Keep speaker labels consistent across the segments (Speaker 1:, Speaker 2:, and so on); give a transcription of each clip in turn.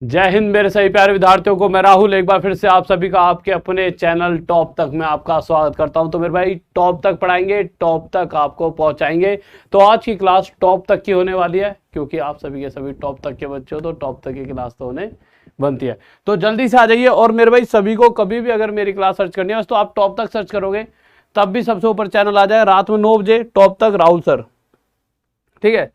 Speaker 1: जय हिंद मेरे सभी प्यारे विद्यार्थियों को। मैं राहुल एक बार फिर से आप सभी का आपके अपने चैनल टॉप तक में आपका स्वागत करता हूं। तो मेरे भाई टॉप तक पढ़ाएंगे, टॉप तक आपको पहुंचाएंगे। तो आज की क्लास टॉप तक की होने वाली है, क्योंकि आप सभी के सभी टॉप तक के बच्चे हो तो टॉप तक की क्लास तो होने बनती है। तो जल्दी से आ जाइए। और मेरे भाई सभी को कभी भी अगर मेरी क्लास सर्च करनी है तो आप टॉप तक सर्च करोगे तब भी सबसे ऊपर चैनल आ जाए। रात में 9 बजे टॉप तक राहुल सर, ठीक है,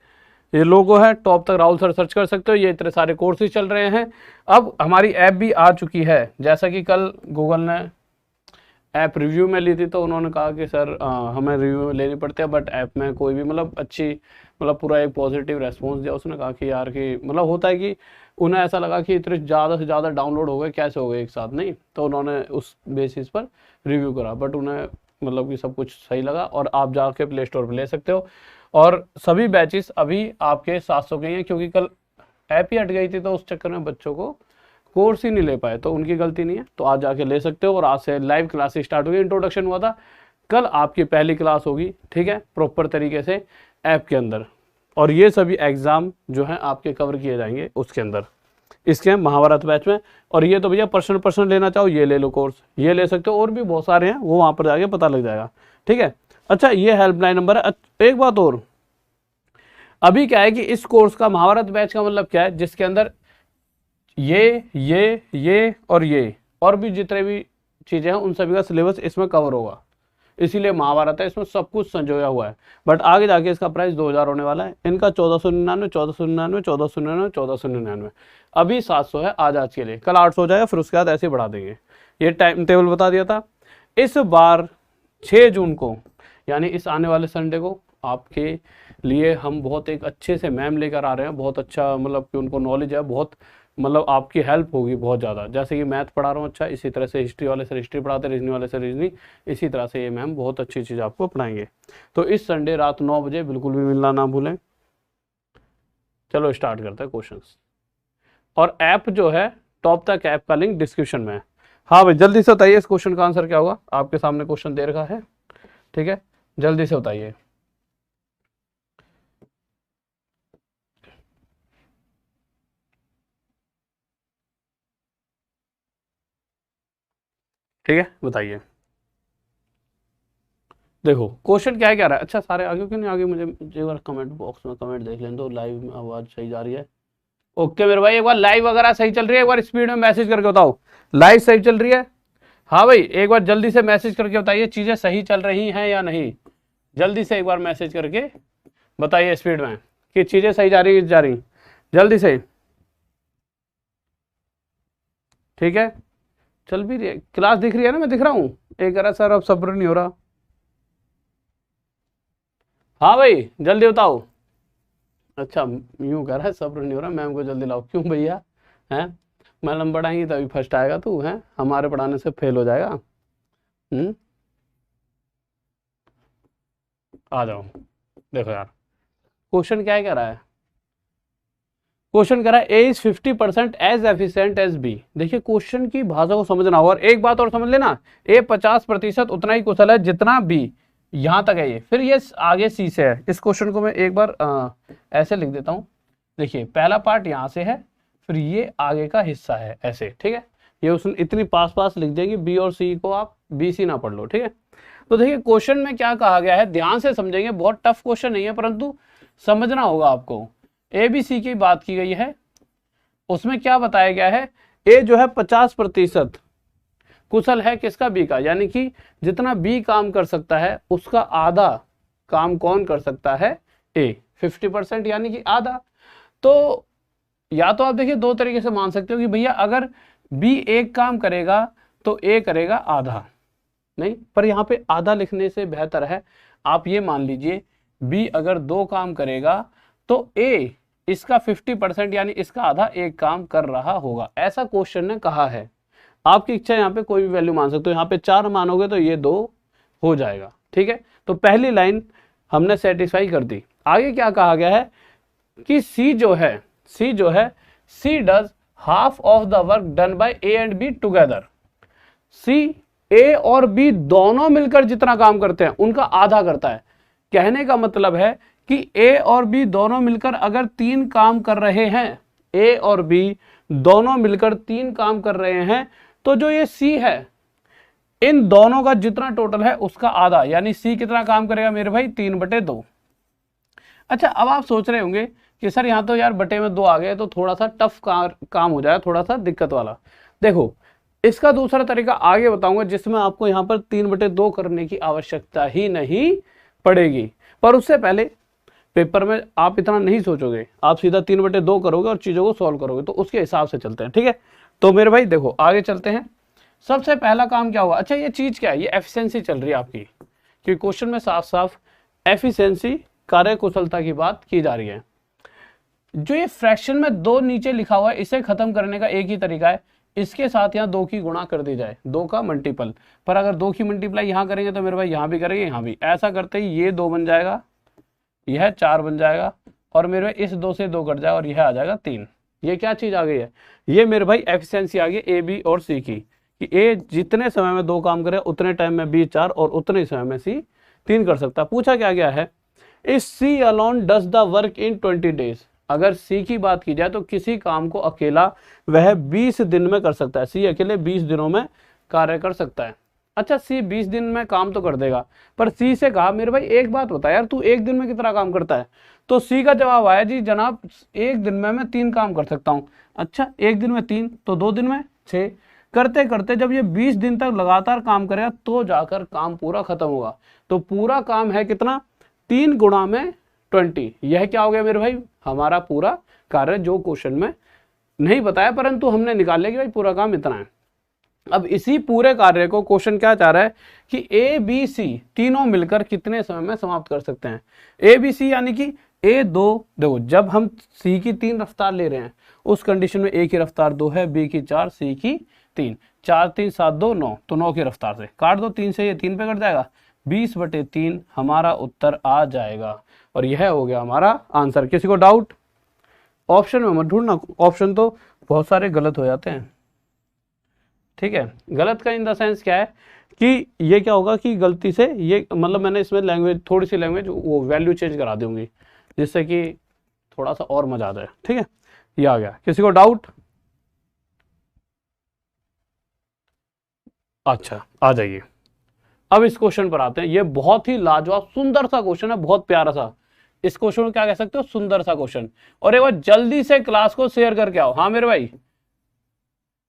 Speaker 1: ये लोगो है टॉप तक राहुल सर, सर्च कर सकते हो। ये इतने सारे कोर्सेज चल रहे हैं। अब हमारी ऐप भी आ चुकी है, जैसा कि कल गूगल ने ऐप रिव्यू में ली थी तो उन्होंने कहा कि सर हमें रिव्यू में लेनी पड़ती है, बट ऐप में कोई भी अच्छी पूरा एक पॉजिटिव रेस्पॉन्स दिया। उसने कहा कि यार कि होता है कि उन्हें ऐसा लगा कि इतने ज़्यादा से ज़्यादा डाउनलोड हो गए, कैसे हो गए एक साथ, नहीं तो उन्होंने उस बेसिस पर रिव्यू करा, बट उन्हें कि सब कुछ सही लगा। और आप जाके प्ले स्टोर पर ले सकते हो। और सभी बैचेस अभी आपके 700 के हैं, क्योंकि कल ऐप ही हट गई थी तो उस चक्कर में बच्चों को कोर्स ही नहीं ले पाए, तो उनकी गलती नहीं है। तो आज जाके ले सकते हो। और आज से लाइव क्लासेस स्टार्ट होगी। इंट्रोडक्शन हुआ था, कल आपकी पहली क्लास होगी, ठीक है, प्रॉपर तरीके से ऐप के अंदर। और ये सभी एग्जाम जो है आपके कवर किए जाएंगे उसके अंदर, इसके महाभारत बैच में। और ये तो भैया पर्सनल लेना चाहो ये ले लो कोर्स, ये ले सकते हो। और भी बहुत सारे हैं, वो वहाँ पर जाके पता लग जाएगा, ठीक है। अच्छा, ये हेल्पलाइन नंबर है। एक बात और, अभी क्या है कि इस कोर्स का महाभारत बैच का क्या है, जिसके अंदर ये और भी जितने भी चीजें हैं उन सभी का सिलेबस इसमें कवर होगा। इसीलिए महाभारत है, इसमें सब कुछ संजोया हुआ है। बट आगे जाके इसका प्राइस 2000 होने वाला है। इनका 1499, 1499, 1499, 1499, अभी 700 है आज के लिए। कल 800 हो जाएगा, फिर उसके बाद ऐसे ही बढ़ा देंगे। ये टाइम टेबल बता दिया था। इस बार 6 जून को, यानी इस आने वाले संडे को, आपके लिए हम बहुत एक अच्छे से मैम लेकर आ रहे हैं। बहुत अच्छा कि उनको नॉलेज है, बहुत आपकी हेल्प होगी बहुत ज़्यादा। जैसे कि मैथ पढ़ा रहा हूँ अच्छा, इसी तरह से हिस्ट्री वाले सर हिस्ट्री पढ़ाते, रीजनिंग वाले सर रीजनिंग, इसी तरह से ये मैम बहुत अच्छी चीज़ आपको पढ़ाएंगे। तो इस संडे रात 9 बजे बिल्कुल भी मिलना ना भूलें। चलो स्टार्ट करते हैं क्वेश्चंस। और ऐप जो है टॉप तक ऐप का लिंक डिस्क्रिप्शन में है। हाँ भाई, जल्दी से बताइए इस क्वेश्चन का आंसर क्या होगा। आपके सामने क्वेश्चन दे रखा है, ठीक है, जल्दी से बताइए। ठीक है, बताइए। देखो क्वेश्चन क्या है, क्या रहा है। अच्छा, सारे आगे क्यों नहीं आगे, मुझे एक बार कमेंट बॉक्स में कमेंट देख लें तो। लाइव में आवाज सही जा रही है? ओके मेरे भाई, एक बार लाइव वगैरह सही चल रही है, एक बार स्पीड में मैसेज करके बताओ लाइव सही चल रही है। हाँ भाई, एक बार जल्दी से मैसेज करके बताइए चीजें सही चल रही हैं या नहीं। जल्दी से एक बार मैसेज करके बताइए स्पीड में कि चीजें सही जा रही जल्दी से, ठीक है। चल भी रही है क्लास, दिख रही है ना, मैं दिख रहा हूँ। एक कह रहा सर अब सब्र नहीं हो रहा। हाँ भाई जल्दी बताओ। अच्छा, यूं कह रहा है सब्र नहीं हो रहा, मैम को जल्दी लाओ। क्यों भैया, हैं मैडम पढ़ाएंगी तभी फर्स्ट आएगा तू, है हमारे पढ़ाने से फेल हो जाएगा। आ जाओ। देखो यार क्वेश्चन क्या है, कह रहा है, क्वेश्चन कह रहा है A is 50% as efficient as B. देखिए क्वेश्चन की भाषा को समझना होगा। और एक बात और समझ लेना, ए 50% उतना ही कुशल है जितना बी। यहां तक है ये, फिर ये आगे सी से है। इस क्वेश्चन को मैं एक बार ऐसे लिख देता हूं। देखिए पहला पार्ट यहां से है, फिर ये आगे का हिस्सा है, ऐसे, ठीक है। ये उसने इतनी पास लिख देगी, बी और सी को आप बी सी ना पढ़ लो, ठीक है। तो देखिए क्वेश्चन में क्या कहा गया है, ध्यान से समझेंगे। बहुत टफ क्वेश्चन नहीं है, परंतु समझना होगा आपको। ए बी सी की बात की गई है, उसमें क्या बताया गया है, ए जो है 50% कुशल है किसका, बी का। यानी कि जितना बी काम कर सकता है उसका आधा काम कौन कर सकता है, ए। 50% यानी कि आधा। तो या तो आप देखिए दो तरीके से मान सकते हो कि भैया अगर बी एक काम करेगा तो ए करेगा आधा, नहीं, पर यहां पे आधा लिखने से बेहतर है आप ये मान लीजिए बी अगर 2 काम करेगा तो ए इसका 50% यानी इसका आधा एक काम कर रहा होगा। ऐसा क्वेश्चन ने कहा है। आपकी इच्छा, यहाँ पे कोई भी वैल्यू मान सकते हो। यहाँ पे 4 मानोगे तो ये 2 हो जाएगा, ठीक है। तो पहली लाइन हमने सेटिस्फाई कर दी। आगे क्या कहा गया है कि सी जो है C does half of the work done by A and B together. C A और बी दोनों मिलकर जितना काम करते हैं उनका आधा करता है। कहने का मतलब है कि ए और बी दोनों मिलकर अगर 3 काम कर रहे हैं, ए और बी दोनों मिलकर 3 काम कर रहे हैं, तो जो ये सी है इन दोनों का जितना टोटल है उसका आधा, यानी सी कितना काम करेगा मेरे भाई 3/2। अच्छा, अब आप सोच रहे होंगे कि सर यहाँ तो यार बटे में 2 आ गए तो थोड़ा सा टफ काम हो जाएगा, थोड़ा सा दिक्कत वाला। देखो, इसका दूसरा तरीका आगे बताऊंगा जिसमें आपको यहाँ पर 3/2 करने की आवश्यकता ही नहीं पड़ेगी। पर उससे पहले पेपर में आप इतना नहीं सोचोगे, आप सीधा 3/2 करोगे और चीजों को सॉल्व करोगे, तो उसके हिसाब से चलते हैं। ठीक है, तो मेरे भाई देखो आगे चलते हैं। सबसे पहला काम क्या हुआ, अच्छा ये चीज क्या है, ये एफिशिएंसी चल रही है आपकी, क्योंकि क्वेश्चन में साफ साफ एफिशिएंसी, कार्य कुशलता की बात की जा रही है। जो ये फ्रैक्शन में 2 नीचे लिखा हुआ है, इसे खत्म करने का एक ही तरीका है, इसके साथ यहाँ 2 की गुणा कर दी जाए, 2 का मल्टीपल। पर अगर 2 की मल्टीप्लाई यहाँ करेंगे तो मेरे भाई यहाँ भी करेंगे, यहाँ भी। ऐसा करते ही ये 2 बन जाएगा, यह 4 बन जाएगा, और मेरे भाई इस 2 से 2 कट जाएगा और यह आ जाएगा 3। ये क्या चीज आ गई है, ये मेरे भाई एफिशिएंसी आ गई ए बी और सी की, कि ए जितने समय में 2 काम करे उतने टाइम में बी 4 और उतने समय में सी 3 कर सकता है। पूछा क्या गया है, इस C alone does the work in 20 days. अगर सी की बात की जाए तो किसी काम को अकेला वह 20 दिन में कर सकता है, सी अकेले 20 दिनों में कार्य कर सकता है। अच्छा, सी 20 दिन में काम तो कर देगा, पर सी से कहा मेरे भाई एक बात बता यार, तू एक दिन में कितना काम करता है, तो सी का जवाब आया जी जनाब एक दिन में मैं 3 काम कर सकता हूँ। अच्छा, एक दिन में 3 तो 2 दिन में 6, करते करते जब ये 20 दिन तक लगातार काम करेगा तो जाकर काम पूरा खत्म होगा। तो पूरा काम है कितना, 3 गुणा में 20। यह क्या हो गया मेरे भाई, हमारा पूरा कार्य, जो क्वेश्चन में नहीं बताया परंतु हमने निकाल लिया कि भाई पूरा काम इतना है। अब इसी पूरे कार्य को क्वेश्चन क्या चाह रहा है कि ए बी सी तीनों मिलकर कितने समय में समाप्त कर सकते हैं। ए बी सी यानी कि ए 2, देखो जब हम सी की 3 रफ्तार ले रहे हैं उस कंडीशन में ए की रफ्तार 2 है, बी की 4, सी की 3, 4 3 7 2 9, तो 9 की रफ्तार से काट दो, 3 से ये 3 पे कट जाएगा, 20/3 हमारा उत्तर आ जाएगा। और यह हो गया हमारा आंसर। किसी को डाउट? ऑप्शन में मत ढूंढना, ऑप्शन तो बहुत सारे गलत हो जाते हैं। ठीक है, गलत का इन द सेंस क्या है कि ये क्या होगा कि गलती से ये मतलब मैंने इसमें लैंग्वेज, थोड़ी सी लैंग्वेज वो वैल्यू चेंज करा दूंगी जिससे कि थोड़ा सा और मजा आ जाए। ठीक है, ये आ गया। किसी को डाउट? अच्छा, आ जाइए। अब इस क्वेश्चन पर आते हैं। ये बहुत ही लाजवाब सुंदर सा क्वेश्चन है, बहुत प्यारा सा। इस क्वेश्चन को क्या कह सकते हो, सुंदर सा क्वेश्चन। और एक बार जल्दी से क्लास को शेयर करके आओ, हाँ मेरे भाई।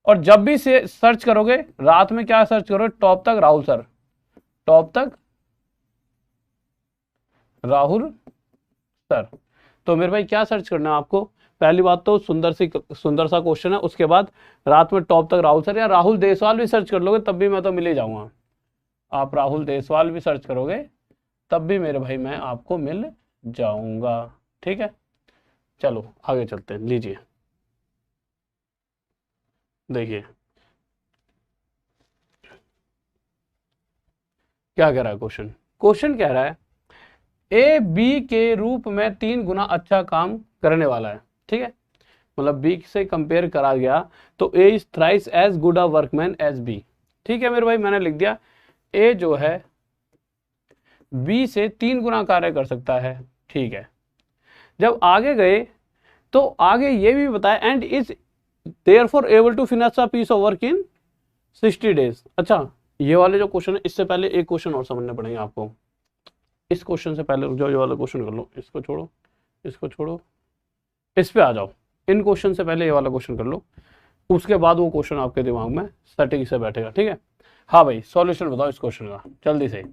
Speaker 1: और जब भी सर्च करोगे रात में क्या सर्च करोगे, टॉप तक राहुल सर, टॉप तक राहुल सर। तो मेरे भाई क्या सर्च करना है आपको, पहली बात तो सुंदर सा क्वेश्चन है, उसके बाद रात में टॉप तक राहुल सर, या राहुल देसवाल भी सर्च कर लोगे तब भी मैं तो मिल ही जाऊंगा। आप राहुल देसवाल भी सर्च करोगे तब भी मेरे भाई मैं आपको मिल जाऊंगा। ठीक है, चलो आगे चलते हैं। लीजिए देखिए क्या कह रहा है क्वेश्चन। क्वेश्चन कह रहा है ए बी के रूप में 3 गुना अच्छा काम करने वाला है। ठीक है, मतलब बी से कंपेयर करा गया तो A is thrice as good a workman as B. ठीक है मेरे भाई, मैंने लिख दिया ए जो है बी से 3 गुना कार्य कर सकता है। ठीक है, जब आगे गए तो आगे ये भी बताया and is therefore able to finish a piece of work in 60 days. अच्छा, ये वाले जो क्वेश्चन है इससे पहले एक क्वेश्चन और समझने पड़ेंगे आपको। इस क्वेश्चन से पहले जो ये वाला क्वेश्चन कर लो, इसको छोड़ो, इसको छोड़ो, इस पे आ जाओ। इन क्वेश्चन से पहले ये वाला क्वेश्चन कर लो, उसके बाद वो क्वेश्चन आपके दिमाग में सटीक से बैठेगा। ठीक है, हाँ भाई सॉल्यूशन बताओ इस क्वेश्चन का जल्दी से।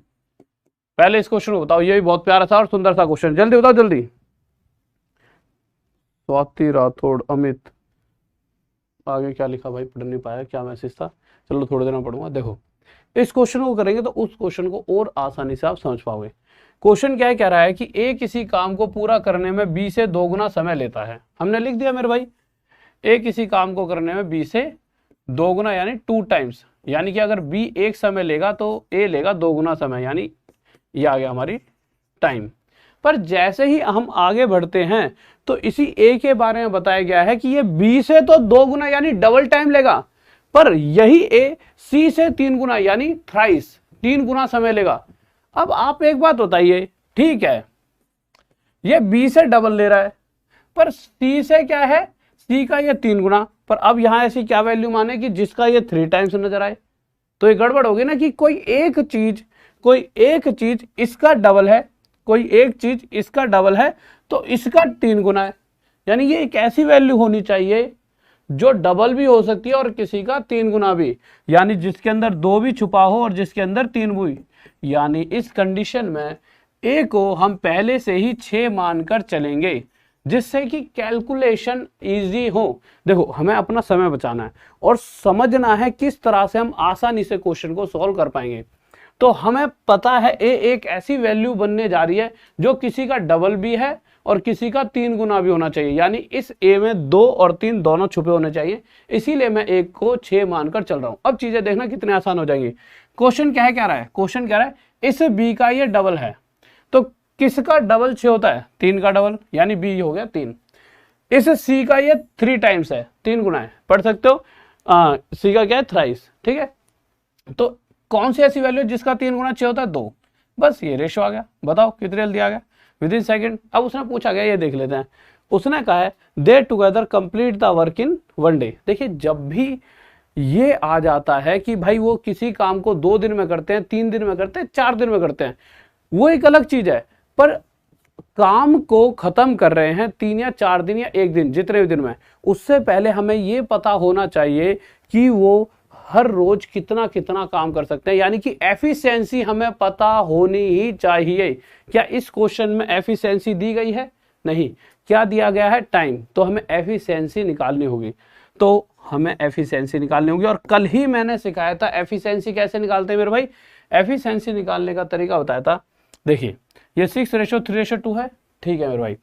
Speaker 1: पहले इस क्वेश्चन को बताओ, ये भी बहुत प्यारा था और सुंदर सा क्वेश्चन, जल्दी बताओ जल्दी। स्वाति राठौड़, अमित, आगे क्या लिखा भाई, पढ़ नहीं पाया, क्या मैसेज था, चलो थोड़ी देर में पढ़ूंगा। देखो इस क्वेश्चन को करेंगे तो उस क्वेश्चन को और आसानी से आप समझ पाओगे। क्वेश्चन क्या है, कह रहा है कि ए किसी काम को पूरा करने में बी से 2 गुना समय लेता है। हमने लिख दिया मेरे भाई, ए किसी काम को करने में बी से 2 गुना यानी 2 टाइम्स, यानी कि अगर बी एक समय लेगा तो ए लेगा 2 गुना समय, यानी ये आ गया हमारी टाइम। पर जैसे ही हम आगे बढ़ते हैं तो इसी ए के बारे में बताया गया है कि ये बी से तो 2 गुना यानी डबल टाइम लेगा, पर यही ए सी से 3 गुना यानी थ्राइस 3 गुना समय लेगा। अब आप एक बात बताइए, ठीक है ये बी से डबल ले रहा है पर सी से क्या है सी का ये 3 गुना, पर अब यहाँ ऐसी क्या वैल्यू माने कि जिसका ये 3 टाइम्स नजर आए, तो ये गड़बड़ होगी ना कि कोई एक चीज इसका डबल है, कोई एक चीज इसका डबल है तो इसका 3 गुना है। यानी ये एक ऐसी वैल्यू होनी चाहिए जो डबल भी हो सकती है और किसी का 3 गुना भी, यानी जिसके अंदर 2 भी छुपा हो और जिसके अंदर 3 भी। यानी इस कंडीशन में ए को हम पहले से ही 6 मानकर चलेंगे, जिससे कि कैलकुलेशन इजी हो। देखो हमें अपना समय बचाना है और समझना है किस तरह से हम आसानी से क्वेश्चन को सॉल्व कर पाएंगे। तो हमें पता है ए एक ऐसी वैल्यू बनने जा रही है जो किसी का डबल भी है और किसी का 3 गुना भी होना चाहिए, यानी इस ए में 2 और 3 दोनों छुपे होने चाहिए, इसीलिए मैं एक को 6 मानकर चल रहा हूं। अब चीजें देखना कितने आसान हो जाएंगी। क्वेश्चन क्या है, कह रहा है, क्वेश्चन कह रहा है इस बी का ये डबल है, तो किसका डबल 6 होता है, 3 का डबल, यानी बी हो गया 3। इस सी का ये 3 टाइम्स है, 3 गुना है, पढ़ सकते हो, सी का क्या है, थ्राइस, ठीक है। तो कौन सी ऐसी वैल्यू जिसका 3 गुना 6 होता है, 2, बस ये रेशो आ गया। बताओ कितने जल्दी आ गया, विद इन सेकेंड। अब उसने पूछा गया, ये देख लेते हैं, उसने कहा है दे together complete the work in 1 day. देखिए जब भी ये आ जाता है कि भाई वो किसी काम को 2 दिन में करते हैं, 3 दिन में करते हैं, 4 दिन में करते हैं, वो एक अलग चीज है, पर काम को खत्म कर रहे हैं 3 या 4 दिन या 1 दिन, जितने भी दिन में, उससे पहले हमें ये पता होना चाहिए कि वो हर रोज कितना कितना काम कर सकते हैं, यानी कि एफिशिएंसी हमें पता होनी ही चाहिए। क्या इस क्वेश्चन में एफिशिएंसी दी गई है, नहीं, क्या दिया गया है, टाइम, तो हमें एफिशिएंसी निकालनी होगी। तो हमें एफिशिएंसी निकालनी होगी और कल ही मैंने सिखाया था एफिशिएंसी कैसे निकालते हैं मेरे भाई। एफिशिएंसी निकालने का तरीका बताया था, देखिए ये 6:3:2 है, ठीक है मेरे भाई।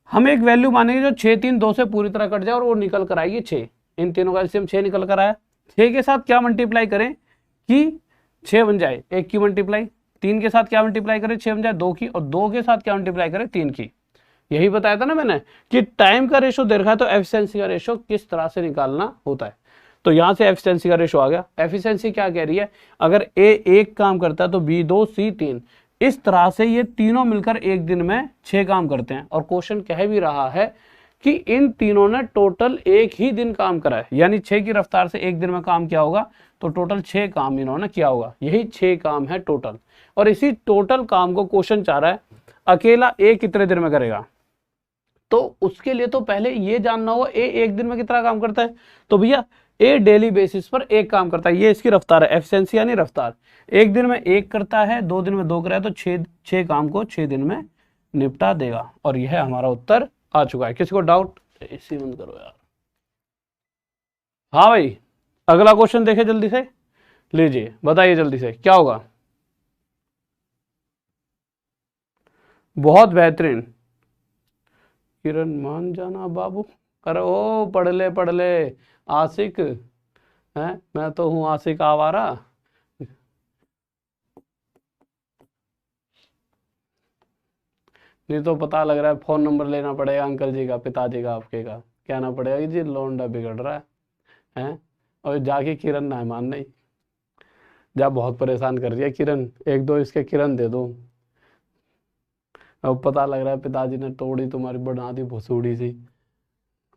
Speaker 1: हम एक वैल्यू मानेंगे जो 6, 3, 2 से पूरी तरह कट जाए और वो निकल कर आएगी 6। इन तीनों का एलसीएम 6 निकल कर आया, 6 के साथ क्या मल्टीप्लाई करें कि 6 बन जाए, 1 की मल्टीप्लाई, 3 के साथ क्या मल्टीप्लाई करें, 6 बन जाए 2 की, और 2 के साथ क्या मल्टीप्लाई करें, 3 की। यही बताया था ना मैंने कि टाइम का रेशो दे रखा है तो एफिशिएंसी का रेशो किस तरह से निकालना होता है। तो यहां से एफिशिएंसी का रेशो आ गया। एफिशिएंसी क्या कह रही है, अगर ए 1 काम करता है तो बी 2, सी 3, इस तरह से ये तीनों मिलकर एक दिन में 6 काम करते हैं। और क्वेश्चन कह भी रहा है कि इन तीनों ने टोटल एक ही दिन काम करा है, यानी 6 की रफ्तार से एक दिन में काम किया होगा, तो टोटल 6 काम इन्होंने किया होगा, यही 6 काम है टोटल। और इसी टोटल काम को क्वेश्चन चाह रहा है अकेला ए कितने दिन में करेगा, तो उसके लिए तो पहले ये जानना होगा ए एक दिन में कितना काम करता है। तो भैया ए डेली बेसिस पर एक काम करता है, ये इसकी रफ्तार है, एफिशिएंसी यानी रफ्तार। एक दिन में 1 करता है, 2 दिन में 2 कराए, तो 6 काम को 6 दिन में निपटा देगा। और यह हमारा उत्तर आ चुका है। किसी को डाउट, इसी बंद करो यार। हाँ भाई, अगला क्वेश्चन देखे जल्दी से, लीजिए बताइए जल्दी से क्या होगा। बहुत बेहतरीन, किरण मान जाना बाबू, अरे ओ पढ़ ले आशिक है, मैं तो हूं आशिक आवारा। नहीं तो पता लग रहा है फोन नंबर लेना पड़ेगा अंकल जी का, पिताजी का, आपके का, कहना पड़ेगा कि जी लोंडा बिगड़ रहा है और जाके किरण ना मान, नहीं जा, बहुत परेशान कर रही है किरण, 1-2 इसके किरण दे दो। अब पता लग रहा है पिताजी ने तोड़ी तुम्हारी, बना दी भुसूड़ी सी।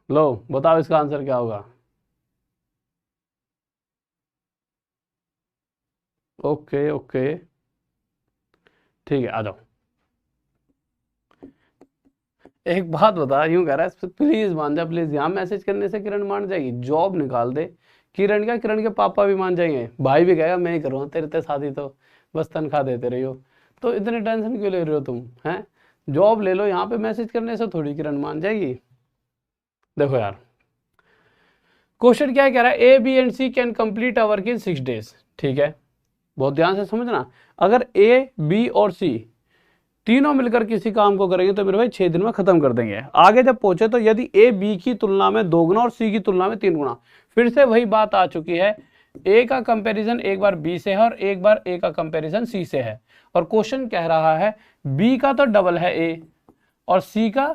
Speaker 1: लो बताओ इसका आंसर क्या होगा। ओके ओके ठीक है, आ जाओ। एक बात बता, यूं कह रहा है प्लीज मान जा, प्लीज, यहाँ मैसेज करने से किरण मान जाएगी, जॉब निकाल दे किरण का, किरण के पापा भी मान जाएंगे, भाई भी कहेगा मैं ही करूँगा तेरे ते शादी, तो बस तनख्वाह देते रही हो, तो इतनी टेंशन क्यों ले रहे हो तुम, हैं जॉब ले लो, यहाँ पे मैसेज करने से थोड़ी किरण मान जाएगी। देखो यार क्वेश्चन क्या है, कह रहा है A B and C can complete a work in 6 days, ठीक है, बहुत ध्यान से समझना। अगर ए बी और सी तीनों मिलकर किसी काम को करेंगे तो मेरे भाई 6 दिन में खत्म कर देंगे। आगे जब पहुंचे तो यदि ए बी की तुलना में 2 गुना और सी की तुलना में 3 गुना, फिर से वही बात आ चुकी है, ए का कंपैरिजन एक बार बी से है और एक बार ए का कंपैरिजन सी से है। और क्वेश्चन कह रहा है बी का तो डबल है ए और सी का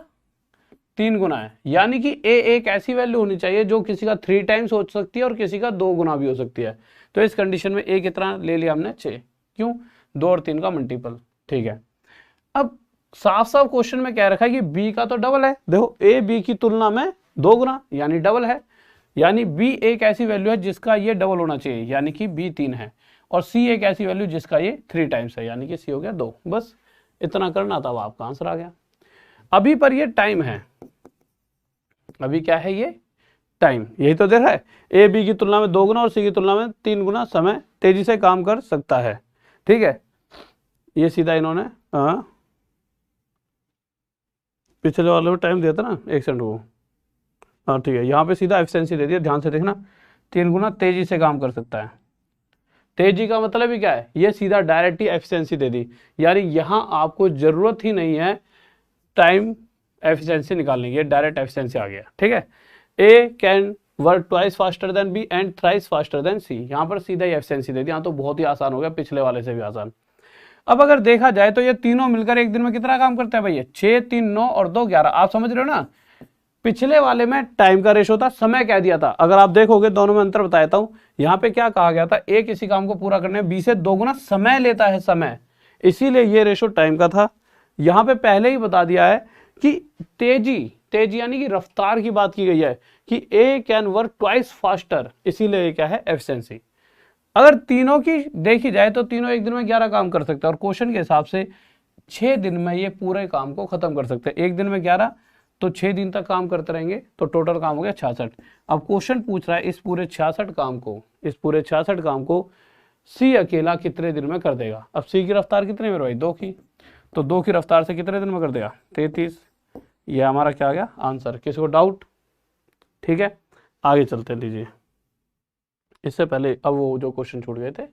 Speaker 1: 3 गुना है, यानी कि ए एक ऐसी वैल्यू होनी चाहिए जो किसी का 3 टाइम्स हो सकती है और किसी का 2 गुना भी हो सकती है। तो इस कंडीशन में ए कितना ले लिया हमने, 6, क्यों, 2 और 3 का मल्टीपल, ठीक है। अब साफ साफ क्वेश्चन में कह रखा है कि बी का तो डबल है, देखो ए बी की तुलना में 2 गुना यानी डबल है, यानी बी एक ऐसी वैल्यू है जिसका ये डबल होना चाहिए यानी कि बी 3 है, और सी एक ऐसी वैल्यू जिसका ये 3 टाइम्स है यानी कि सी हो गया 2। बस इतना करना था, आपका आंसर आ गया। अभी पर ये टाइम है, अभी क्या है ये टाइम, यही तो देखा है, ए बी की तुलना में 2 गुना और सी की तुलना में 3 गुना समय तेजी से काम कर सकता है। ठीक है, ये सीधा इन्होंने पिछले वाले में टाइम दिया था ना, 1 सेकंड को, हाँ ठीक है, यहाँ पे सीधा एफिशिएंसी दे दिया, ध्यान से देखना, 3 गुना तेजी से काम कर सकता है। तेजी का मतलब ही क्या है, ये सीधा डायरेक्ट ही एफिशिएंसी दे दी, यानी यहाँ आपको जरूरत ही नहीं है टाइम एफिशिएंसी निकालने की, डायरेक्ट एफिशिएंसी आ गया। ठीक है, A can work twice faster than B and thrice faster than C, यहाँ पर सीधा ही एफिशिएंसी दे दी, यहाँ तो बहुत ही आसान हो गया, पिछले वाले से भी आसान। अब अगर देखा जाए तो ये तीनों मिलकर एक दिन में कितना काम करते हैं भैया, 6, 3, 9 और 2, 11। आप समझ रहे हो ना, पिछले वाले में टाइम का रेशो था, समय कह दिया था। अगर आप देखोगे दोनों में अंतर बता देता हूं, यहाँ पे क्या कहा गया था, ए किसी काम को पूरा करने में बी से 2 गुना समय लेता है समय, इसीलिए ये रेशो टाइम का था। यहाँ पे पहले ही बता दिया है कि तेजी यानी कि रफ्तार की बात की गई है कि ए कैन वर्क ट्वाइस फास्टर, इसीलिए ये क्या है एफिशिएंसी। अगर तीनों की देखी जाए तो तीनों एक दिन में 11 काम कर सकते हैं, और क्वेश्चन के हिसाब से 6 दिन में ये पूरे काम को खत्म कर सकते हैं। एक दिन में 11 तो 6 दिन तक काम करते रहेंगे, तो टोटल काम हो गया 66। अब क्वेश्चन पूछ रहा है इस पूरे 66 काम को सी अकेला कितने दिन में कर देगा। अब सी की रफ्तार कितने में भाई, 2 की, तो 2 की रफ्तार से कितने दिन में कर देगा, 33। ये हमारा क्या आ गया आंसर। किसी को डाउट? ठीक है, आगे चलते लीजिए। इससे पहले अब वो जो क्वेश्चन छूट गए थे,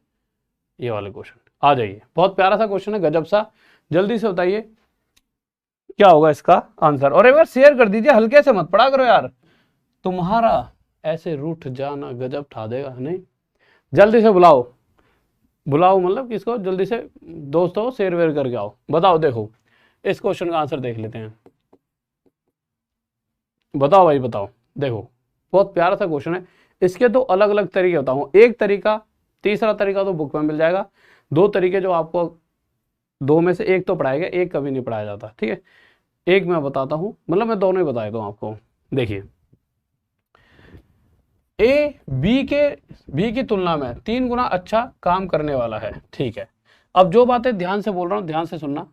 Speaker 1: ये वाले क्वेश्चन आ जाइए। बहुत प्यारा सा क्वेश्चन है, गजब सा, जल्दी से बताइए क्या होगा इसका आंसर। और एक बार शेयर कर दीजिए, हल्के से मत पढ़ा करो यार, तुम्हारा ऐसे रूठ जाना गजब ठा देगा। नहीं, जल्दी से बुलाओ मतलब किसको, जल्दी से दोस्तों शेयर वेयर करके आओ। बताओ, देखो इस क्वेश्चन का आंसर देख लेते हैं। बताओ भाई बताओ, देखो बहुत प्यारा सा क्वेश्चन है। इसके तो अलग अलग तरीके बताऊं, एक तरीका, तीसरा तरीका तो बुक में मिल जाएगा, 2 तरीके जो आपको 2 में से एक तो पढ़ाएगा, एक कभी नहीं पढ़ाया जाता। ठीक है, एक मैं बताता हूं, मतलब मैं दोनों ही बता देता हूं आपको। देखिए, ए बी की तुलना में 3 गुना अच्छा काम करने वाला है। ठीक है, अब जो बातें ध्यान से बोल रहा हूं ध्यान से सुनना।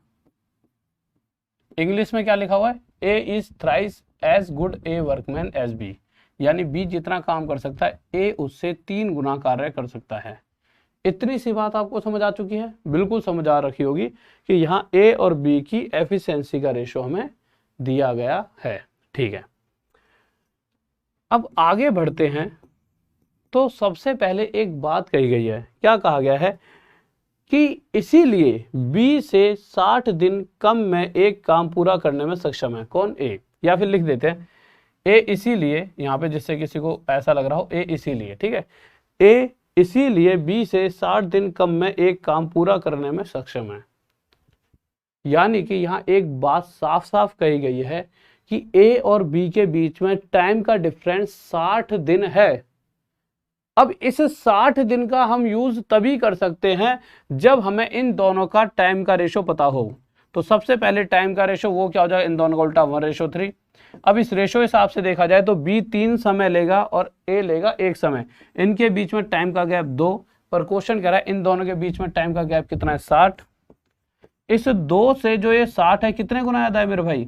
Speaker 1: इंग्लिश में क्या लिखा हुआ है, A is thrice as good a workman as B, यानी बी जितना काम कर सकता है ए उससे 3 गुना कार्य कर सकता है। इतनी सी बात आपको समझ आ चुकी है, बिल्कुल समझ आ रखी होगी कि यहाँ ए और बी की एफिशिएंसी का रेशो हमें दिया गया है। ठीक है, अब आगे बढ़ते हैं तो सबसे पहले एक बात कही गई है, क्या कहा गया है कि इसीलिए बी से 60 दिन कम में एक काम पूरा करने में सक्षम है। कौन, ए, या फिर लिख देते हैं ए इसीलिए, यहाँ पे जिससे किसी को ऐसा लग रहा हो ए इसीलिए। ठीक है, ए इसीलिए बी से 60 दिन कम में एक काम पूरा करने में सक्षम है। यानी कि यहाँ एक बात साफ साफ कही गई है कि ए और बी के बीच में टाइम का डिफरेंस 60 दिन है। अब इस 60 दिन का हम यूज तभी कर सकते हैं जब हमें इन दोनों का टाइम का रेशो पता हो। तो सबसे पहले टाइम का रेशो वो क्या हो जाएगा, इन दोनों का उल्टा 1:3। अब इस रेशो हिसाब से देखा जाए तो बी 3 समय लेगा और ए लेगा 1 समय, इनके बीच में टाइम का गैप 2, पर क्वेश्चन कह रहा है इन दोनों के बीच में टाइम का गैप कितना है, 60। इस 2 से जो ये 60 है कितने गुना याद है मेरे भाई,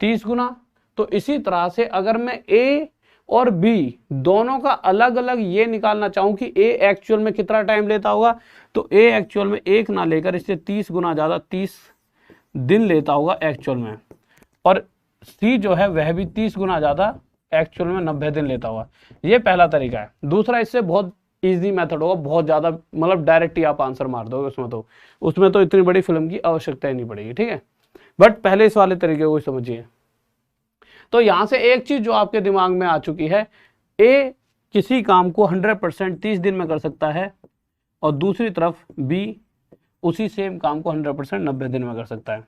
Speaker 1: 30 गुना। तो इसी तरह से अगर मैं ए और बी दोनों का अलग अलग ये निकालना चाहूं कि ए एक्चुअल में कितना टाइम लेता होगा, तो ए एक्चुअल में 1 ना लेकर इससे 30 गुना ज्यादा 30 दिन लेता होगा एक्चुअल में, और सी जो है वह भी 30 गुना ज्यादा एक्चुअल में 90 दिन लेता होगा। ये पहला तरीका है। दूसरा, इससे बहुत इजी मेथड होगा, बहुत ज्यादा, मतलब डायरेक्ट ही आप आंसर मार दोगे, उसमें तो इतनी बड़ी फिल्म की आवश्यकता ही नहीं पड़ेगी। ठीक है, बट पहले इस वाले तरीके को समझिए। तो यहां से एक चीज जो आपके दिमाग में आ चुकी है, ए किसी काम को 100% 30 दिन में कर सकता है, और दूसरी तरफ बी उसी सेम काम को 100% 90 दिन में कर सकता है।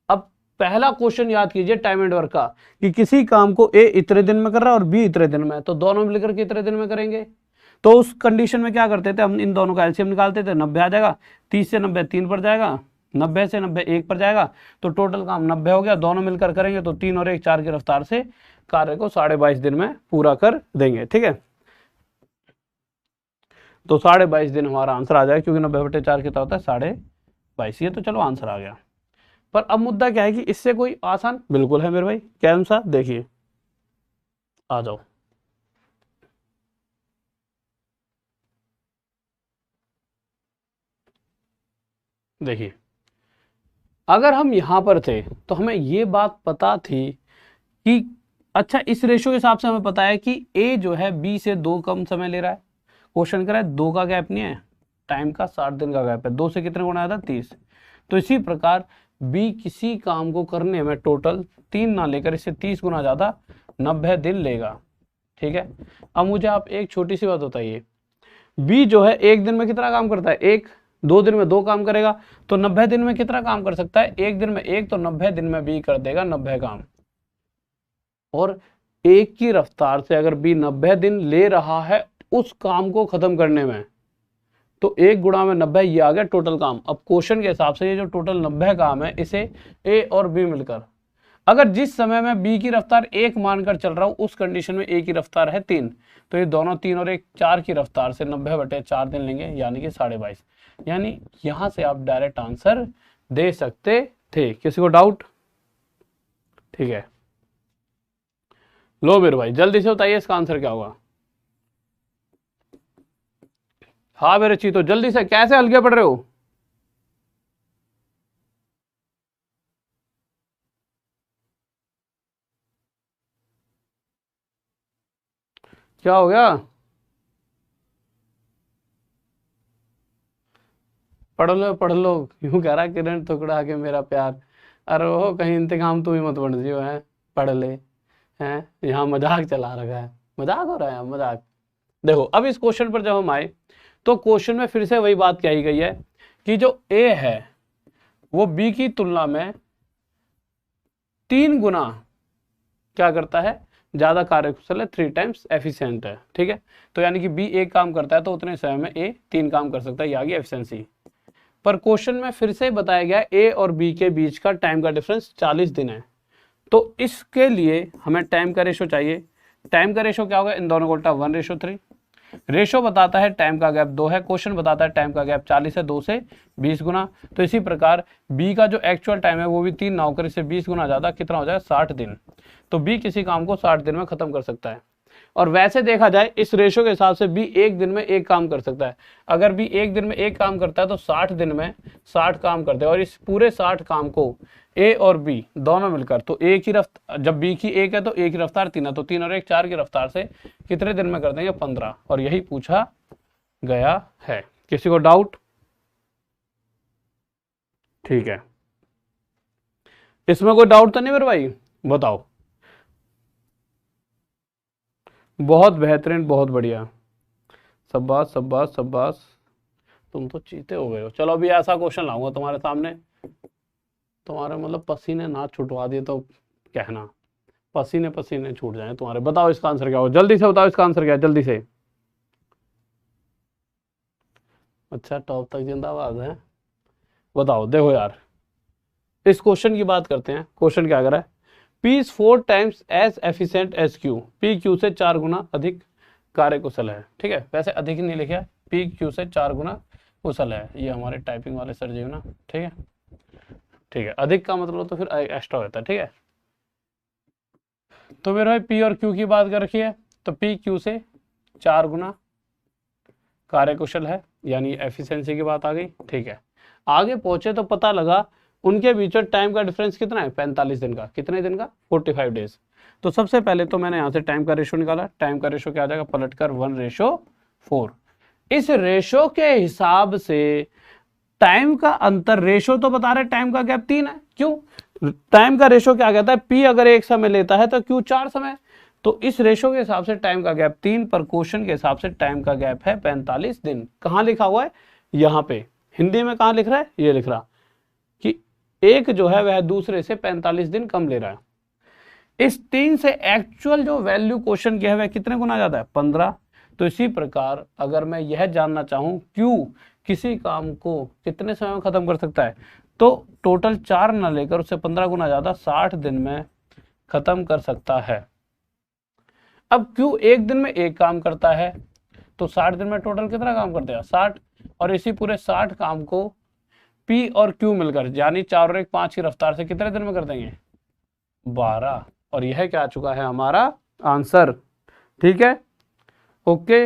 Speaker 1: अब पहला क्वेश्चन याद कीजिए टाइम एंड वर्क का, कि किसी काम को ए इतने दिन में कर रहा है और बी इतने दिन में, तो दोनों मिलकर के इतने दिन में करेंगे। तो उस कंडीशन में क्या करते थे हम, इन दोनों का एलसीएम निकालते थे, 90 आ जाएगा, 30 से 90 3 पर जाएगा, 90 से 90 1 पर जाएगा तो टोटल काम 90 हो गया, दोनों मिलकर करेंगे तो 3 और 1 4 की रफ्तार से कार्य को 22.5 दिन में पूरा कर देंगे। ठीक है, तो 22.5 दिन हमारा आंसर आ जाएगा, क्योंकि 90/4 कितना होता है 22.5। ये तो चलो आंसर आ गया। पर अब मुद्दा क्या है कि इससे कोई आसान, बिल्कुल है मेरे भाई, क्या सा देखिए, आ जाओ। देखिए, अगर हम यहां पर थे तो हमें ये बात पता थी कि अच्छा इस रेशो के हिसाब से हमें पता है कि ए जो है बी से 2 कम समय ले रहा है। क्वेश्चन कर रहा है 2 का गैप नहीं है, टाइम का 60 दिन का गैप है, 2 से कितने गुना आया था 30। तो इसी प्रकार बी किसी काम को करने में टोटल 3 ना लेकर इससे 30 गुना ज्यादा 90 दिन लेगा। ठीक है, अब मुझे आप एक छोटी सी बात बताइए, बी जो है एक दिन में कितना काम करता है, एक, 2 दिन में 2 काम करेगा, तो 90 दिन में कितना काम कर सकता है, एक दिन में एक, तो 90 दिन में बी कर देगा 90 काम। और एक की रफ्तार से अगर बी 90 दिन ले रहा है उस काम को खत्म करने में, तो 1 गुणा में 90, ये आ गया टोटल काम। अब क्वेश्चन के हिसाब से ये जो टोटल 90 काम है, इसे ए और बी मिलकर, अगर जिस समय में बी की रफ्तार 1 मानकर चल रहा हूं उस कंडीशन में ए की रफ्तार है 3, तो ये दोनों 3 और 1 4 की रफ्तार से 90/4 दिन लेंगे, यानी कि 22.5। यानी यहां से आप डायरेक्ट आंसर दे सकते थे। किसी को डाउट? ठीक है, लो मेरे भाई जल्दी से बताइए इसका आंसर क्या होगा। हाँ मेरे चीतो जल्दी से, कैसे हल्के पड़ रहे हो? क्या हो गया? पढ़ लो क्यों कह रहा किरण टुकड़ा के मेरा प्यार। अरे वो कहीं इंतकाम तू ही मत बन जियो है, पढ़ ले। हैं यहाँ मजाक चला रखा है, मजाक हो रहा है मजाक। देखो अब इस क्वेश्चन पर जब हम आए तो क्वेश्चन में फिर से वही बात कही गई है कि जो ए है वो बी की तुलना में 3 गुना क्या करता है, ज्यादा कार्यकुशल है, 3 टाइम्स एफिशिएंट है। ठीक है, तो यानी कि बी एक काम करता है तो उतने समय में ए 3 काम कर सकता है, ये आ गई एफिशिएंसी। पर क्वेश्चन में फिर से बताया गया ए और बी के बीच का टाइम का डिफरेंस 40 दिन है, तो इसके लिए हमें टाइम का रेशो चाहिए। टाइम का रेशो क्या होगा, इन दोनों को उल्टा 1:3। रेशो बताता है टाइम का गैप 2 है, क्वेश्चन बताता है टाइम का गैप 40 है, 2 से 20 गुना। तो इसी प्रकार बी का जो एक्चुअल टाइम है वो भी 3 ना होकर इससे 20 गुना ज्यादा, कितना हो जाएगा 60 दिन। तो बी किसी काम को 60 दिन में खत्म कर सकता है। और वैसे देखा जाए इस रेशो के हिसाब से बी एक दिन में एक काम कर सकता है। अगर बी एक दिन में एक काम करता है तो 60 दिन में 60 काम करते हैं, और इस पूरे 60 काम को ए और बी दोनों मिलकर, तो ए की रफ्तार, जब बी की 1 है तो ए की रफ्तार 3 है, तो 3 और 1 4 की रफ्तार से कितने दिन में कर देंगे 15। और यही पूछा गया है। किसी को डाउट? ठीक है, इसमें कोई डाउट तो नहीं मेरे भाई, बताओ। बहुत बेहतरीन, बहुत बढ़िया, शाबाश शाबाश शाबाश, तुम तो चीते हो गए हो। चलो अभी ऐसा क्वेश्चन लाऊंगा तुम्हारे सामने, तुम्हारे मतलब पसीने ना छुटवा दिए तो कहना, पसीने पसीने छूट जाए तुम्हारे। बताओ इसका आंसर क्या हो, जल्दी से बताओ इसका आंसर क्या है, जल्दी से। अच्छा टॉप तक जिंदाबाद है, बताओ। देखो यार इस क्वेश्चन की बात करते हैं। क्वेश्चन क्या कर रहा है, P is 4 times as efficient as Q, P Q से 4 गुना अधिक कार्यकुशल है। ठीक है, वैसे अधिक नहीं लिखा, P Q से 4 गुना कुशल है, ये हमारे टाइपिंग वाले सर जी ना। ठीक है, ठीक है, अधिक का मतलब तो फिर एक्स्ट्रा होता है। ठीक है, तो मेरे भाई P और Q की बात कर रखी है, तो P Q से 4 गुना कार्यकुशल है, यानी एफिशिएंसी की बात आ गई। ठीक है, आगे पहुंचे तो पता लगा उनके बीच में टाइम का डिफरेंस कितना है, 45 दिन का। कितने दिन का, 45 डेज। तो सबसे पहले तो मैंने यहां से टाइम का रेशो निकाला। टाइम का रेशो क्या आ जाएगा, पलटकर 1:4। इस रेशो के हिसाब से टाइम का अंतर, रेशो तो बता रहे टाइम का गैप 3 है, क्यों, टाइम का रेशो क्या कहता है, पी अगर 1 समय लेता है तो क्यू 4 समय। तो इस रेशो के हिसाब से टाइम का गैप 3, पर क्वेश्चन के हिसाब से टाइम का गैप है 45 दिन। कहां लिखा हुआ है, यहां पे हिंदी में कहां लिख रहा है, ये लिख रहा कि एक जो है वह दूसरे से 45 दिन कम ले रहा है। इस 3 से एक्चुअल जो वैल्यू क्वेश्चन की है वह कितने गुना ज्यादा है, 15। तो इसी प्रकार अगर मैं यह जानना चाहूं क्यू किसी काम को कितने समय में खत्म कर सकता है, तो टोटल 4 ना लेकर उससे 15 गुना ज़्यादा 60 दिन में ख़त्म कर सकता है। अब क्यू एक दिन में एक काम करता है, तो 60 दिन में टोटल कितना काम कर देगा 60, और इसी पूरे 60 काम को पी और क्यू मिलकर यानी 4 और 1 5 की रफ्तार से कितने दिन में कर देंगे 12। और यह क्या आ चुका है हमारा आंसर। ठीक है, ओके।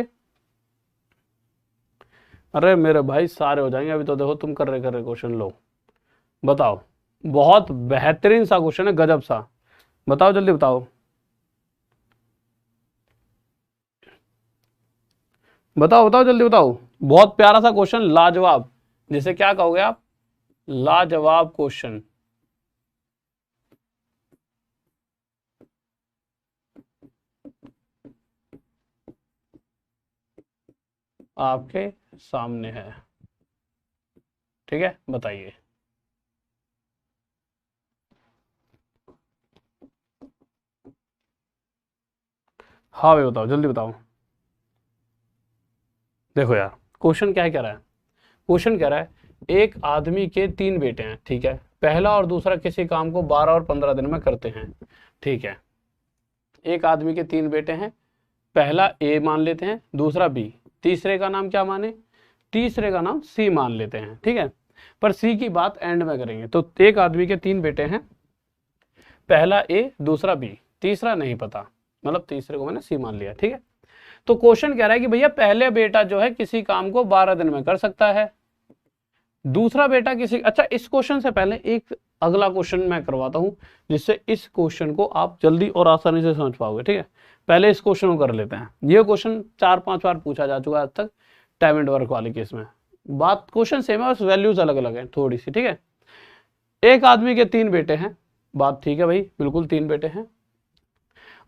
Speaker 1: अरे मेरे भाई सारे हो जाएंगे, अभी तो देखो तुम कर रहे क्वेश्चन। लो बताओ, बहुत बेहतरीन सा क्वेश्चन है, गजब सा। बताओ जल्दी बताओ, बताओ बताओ जल्दी बताओ। बहुत प्यारा सा क्वेश्चन, लाजवाब, जिसे क्या कहोगे आप, लाजवाब क्वेश्चन। आपके सामने है, ठीक है, बताइए। हाँ भाई बताओ जल्दी बताओ। देखो यार क्वेश्चन क्या कह रहा है, क्वेश्चन कह रहा है एक आदमी के 3 बेटे हैं, ठीक है, पहला और दूसरा किसी काम को 12 और 15 दिन में करते हैं, ठीक है। एक आदमी के 3 बेटे हैं, पहला ए मान लेते हैं, दूसरा बी, तीसरे का नाम क्या माने, तीसरे का नाम सी मान लेते हैं, ठीक है। पर सी की बात एंड में करेंगे। तो एक आदमी के 3 बेटे हैं, पहला ए दूसरा बी, तीसरा नहीं पता, मतलब तीसरे को मैंने सी मान लिया, ठीक है। तो क्वेश्चन कह रहा है कि भैया पहले बेटा जो है किसी काम को 12 दिन में कर सकता है, दूसरा बेटा किसी, अच्छा इस क्वेश्चन से पहले एक अगला क्वेश्चन मैं करवाता हूं, जिससे इस क्वेश्चन को आप जल्दी और आसानी से समझ पाओगे, ठीक है। पहले इस क्वेश्चन को कर लेते हैं। ये क्वेश्चन 4-5 बार पूछा जा चुका है आज तक टाइम एंड वर्क वाले केस में। बात क्वेश्चन सेम है, बस वैल्यूज अलग अलग है थोड़ी सी, ठीक है। एक आदमी के 3 बेटे हैं, बात ठीक है भाई, बिल्कुल 3 बेटे हैं,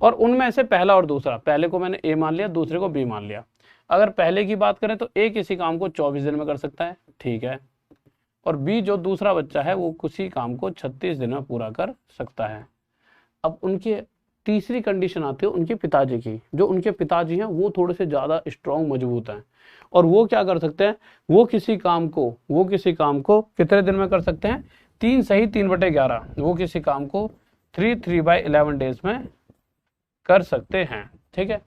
Speaker 1: और उनमें से पहला और दूसरा, पहले को मैंने ए मान लिया, दूसरे को बी मान लिया। अगर पहले की बात करें तो ए किसी काम को 24 दिन में कर सकता है, ठीक है, और बी जो दूसरा बच्चा है वो किसी काम को 36 दिन में पूरा कर सकता है। अब उनकी तीसरी कंडीशन आती है उनके पिताजी की, जो उनके पिताजी हैं वो थोड़े से ज़्यादा स्ट्रॉन्ग मजबूत हैं, और वो क्या कर सकते हैं, वो किसी काम को कितने दिन में कर सकते हैं, 3 सही 3/11, वो किसी काम को 3/11 डेज में कर सकते हैं, ठीक है।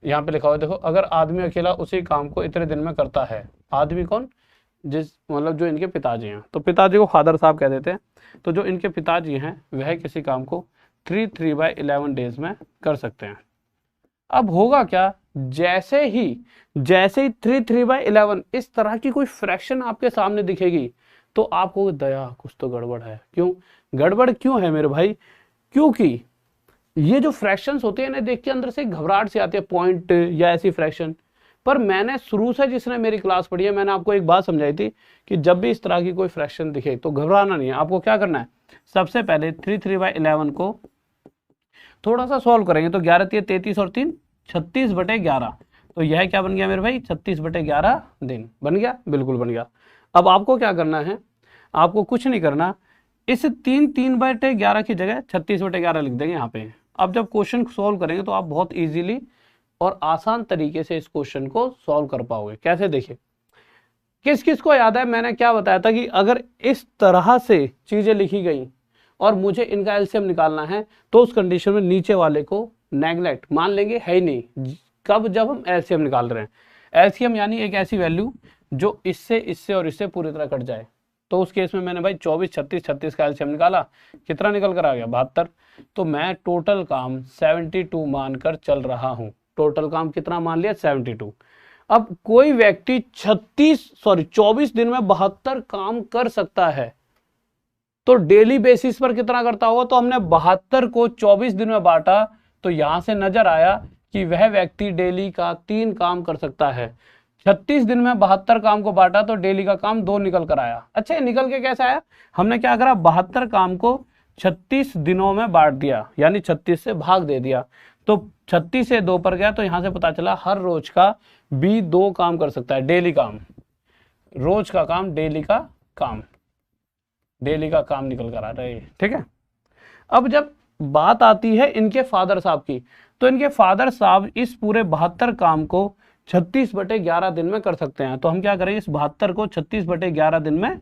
Speaker 1: यहाँ पे लिखा हुआ देखो, अगर आदमी अकेला उसी काम को इतने दिन में करता है, आदमी कौन, जिस मतलब जो इनके पिताजी हैं, तो पिताजी को फादर साहब कह देते हैं, तो जो इनके पिताजी हैं वह किसी काम को 3/11 डेज में कर सकते हैं। अब होगा क्या, जैसे ही 3/11 इस तरह की कोई फ्रैक्शन आपके सामने दिखेगी तो आपको दया कुछ तो गड़बड़ है। क्यों गड़बड़ क्यों है मेरे भाई, क्योंकि ये जो फ्रैक्शंस होते हैं ना, देख के अंदर से घबराहट से आती है, पॉइंट या ऐसी फ्रैक्शन। पर मैंने शुरू से, जिसने मेरी क्लास पढ़ी है, मैंने आपको एक बात समझाई थी कि जब भी इस तरह की कोई फ्रैक्शन दिखे तो घबराना नहीं है। आपको क्या करना है, सबसे पहले 3/11 को थोड़ा सा सॉल्व करेंगे तो 11 3 33 और 3 36/11, तो यह क्या बन गया मेरे भाई 36/11 दिन बन गया, बिल्कुल बन गया। अब आपको क्या करना है, आपको कुछ नहीं करना, इस 3/11 की जगह 36/11 लिख देंगे यहाँ पे। अब जब क्वेश्चन सॉल्व करेंगे तो आप बहुत इजीली और आसान तरीके से इस क्वेश्चन को सॉल्व कर पाओगे। कैसे, देखिए, किस किस को याद है मैंने क्या बताया था कि अगर इस तरह से चीजें लिखी गई और मुझे इनका एलसीएम निकालना है तो उस कंडीशन में नीचे वाले को नेग्लेक्ट मान लेंगे, है ही नहीं। कब, जब हम एलसीएम निकाल रहे हैं। एलसीएम यानी एक ऐसी वैल्यू जो इससे इससे और इससे पूरी तरह कट जाए। तो उस केस में मैंने भाई 24 36 36 का एलसीएम निकाला, कितना निकल कर आ गया 72। तो मैं टोटल काम 72 मानकर चल रहा हूं। टोटल काम कितना मान लिया 72। अब कोई व्यक्ति 24 दिन में 72 काम कर सकता है, तो डेली बेसिस पर कितना करता होगा। तो हमने 72 को 24 दिन में बांटा, तो यहां से नजर आया कि वह व्यक्ति डेली का 3 काम कर सकता है। 36 दिन में 72 काम को बांटा तो डेली का काम 2 निकल कर आया। अच्छा, निकल के कैसे आया, हमने क्या करा, 72 काम को 36 दिनों में बांट दिया, यानी 36 से भाग दे दिया, तो 36 से 2 पर गया, तो यहां से पता चला हर रोज का बी 2 काम कर सकता है, डेली काम, रोज का काम, डेली का काम, डेली का काम निकल कर आ रहा है, ठीक है। अब जब बात आती है इनके फादर साहब की, तो इनके फादर साहब इस पूरे 72 काम को 36/11 दिन में कर सकते हैं। तो हम क्या करेंगे, इस 72 को 36/11 दिन में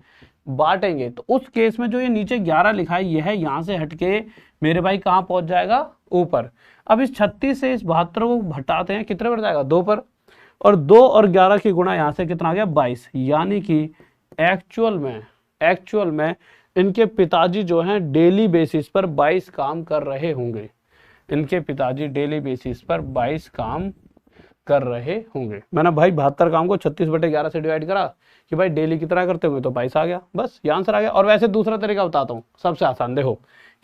Speaker 1: बांटेंगे तो उस केस में जो ये नीचे 11 लिखा है यह यहाँ से हटके मेरे भाई कहाँ पहुंच जाएगा, ऊपर। अब इस 36 से इस 72 को घटाते हैं, कितने पर जाएगा, 2 पर, और 2 और 11 की गुणा यहाँ से कितना आ गया, 22। यानी कि एक्चुअल में इनके पिताजी जो हैं डेली बेसिस पर 22 काम कर रहे होंगे। इनके पिताजी डेली बेसिस पर 22 काम कर रहे होंगे। मैंने भाई 72 काम को 36/11 से डिवाइड करा कि भाई डेली कितना करते होंगे, तो 22 आ गया, बस ये आंसर आ गया। और वैसे दूसरा तरीका बताता हूँ, सबसे आसान। देखो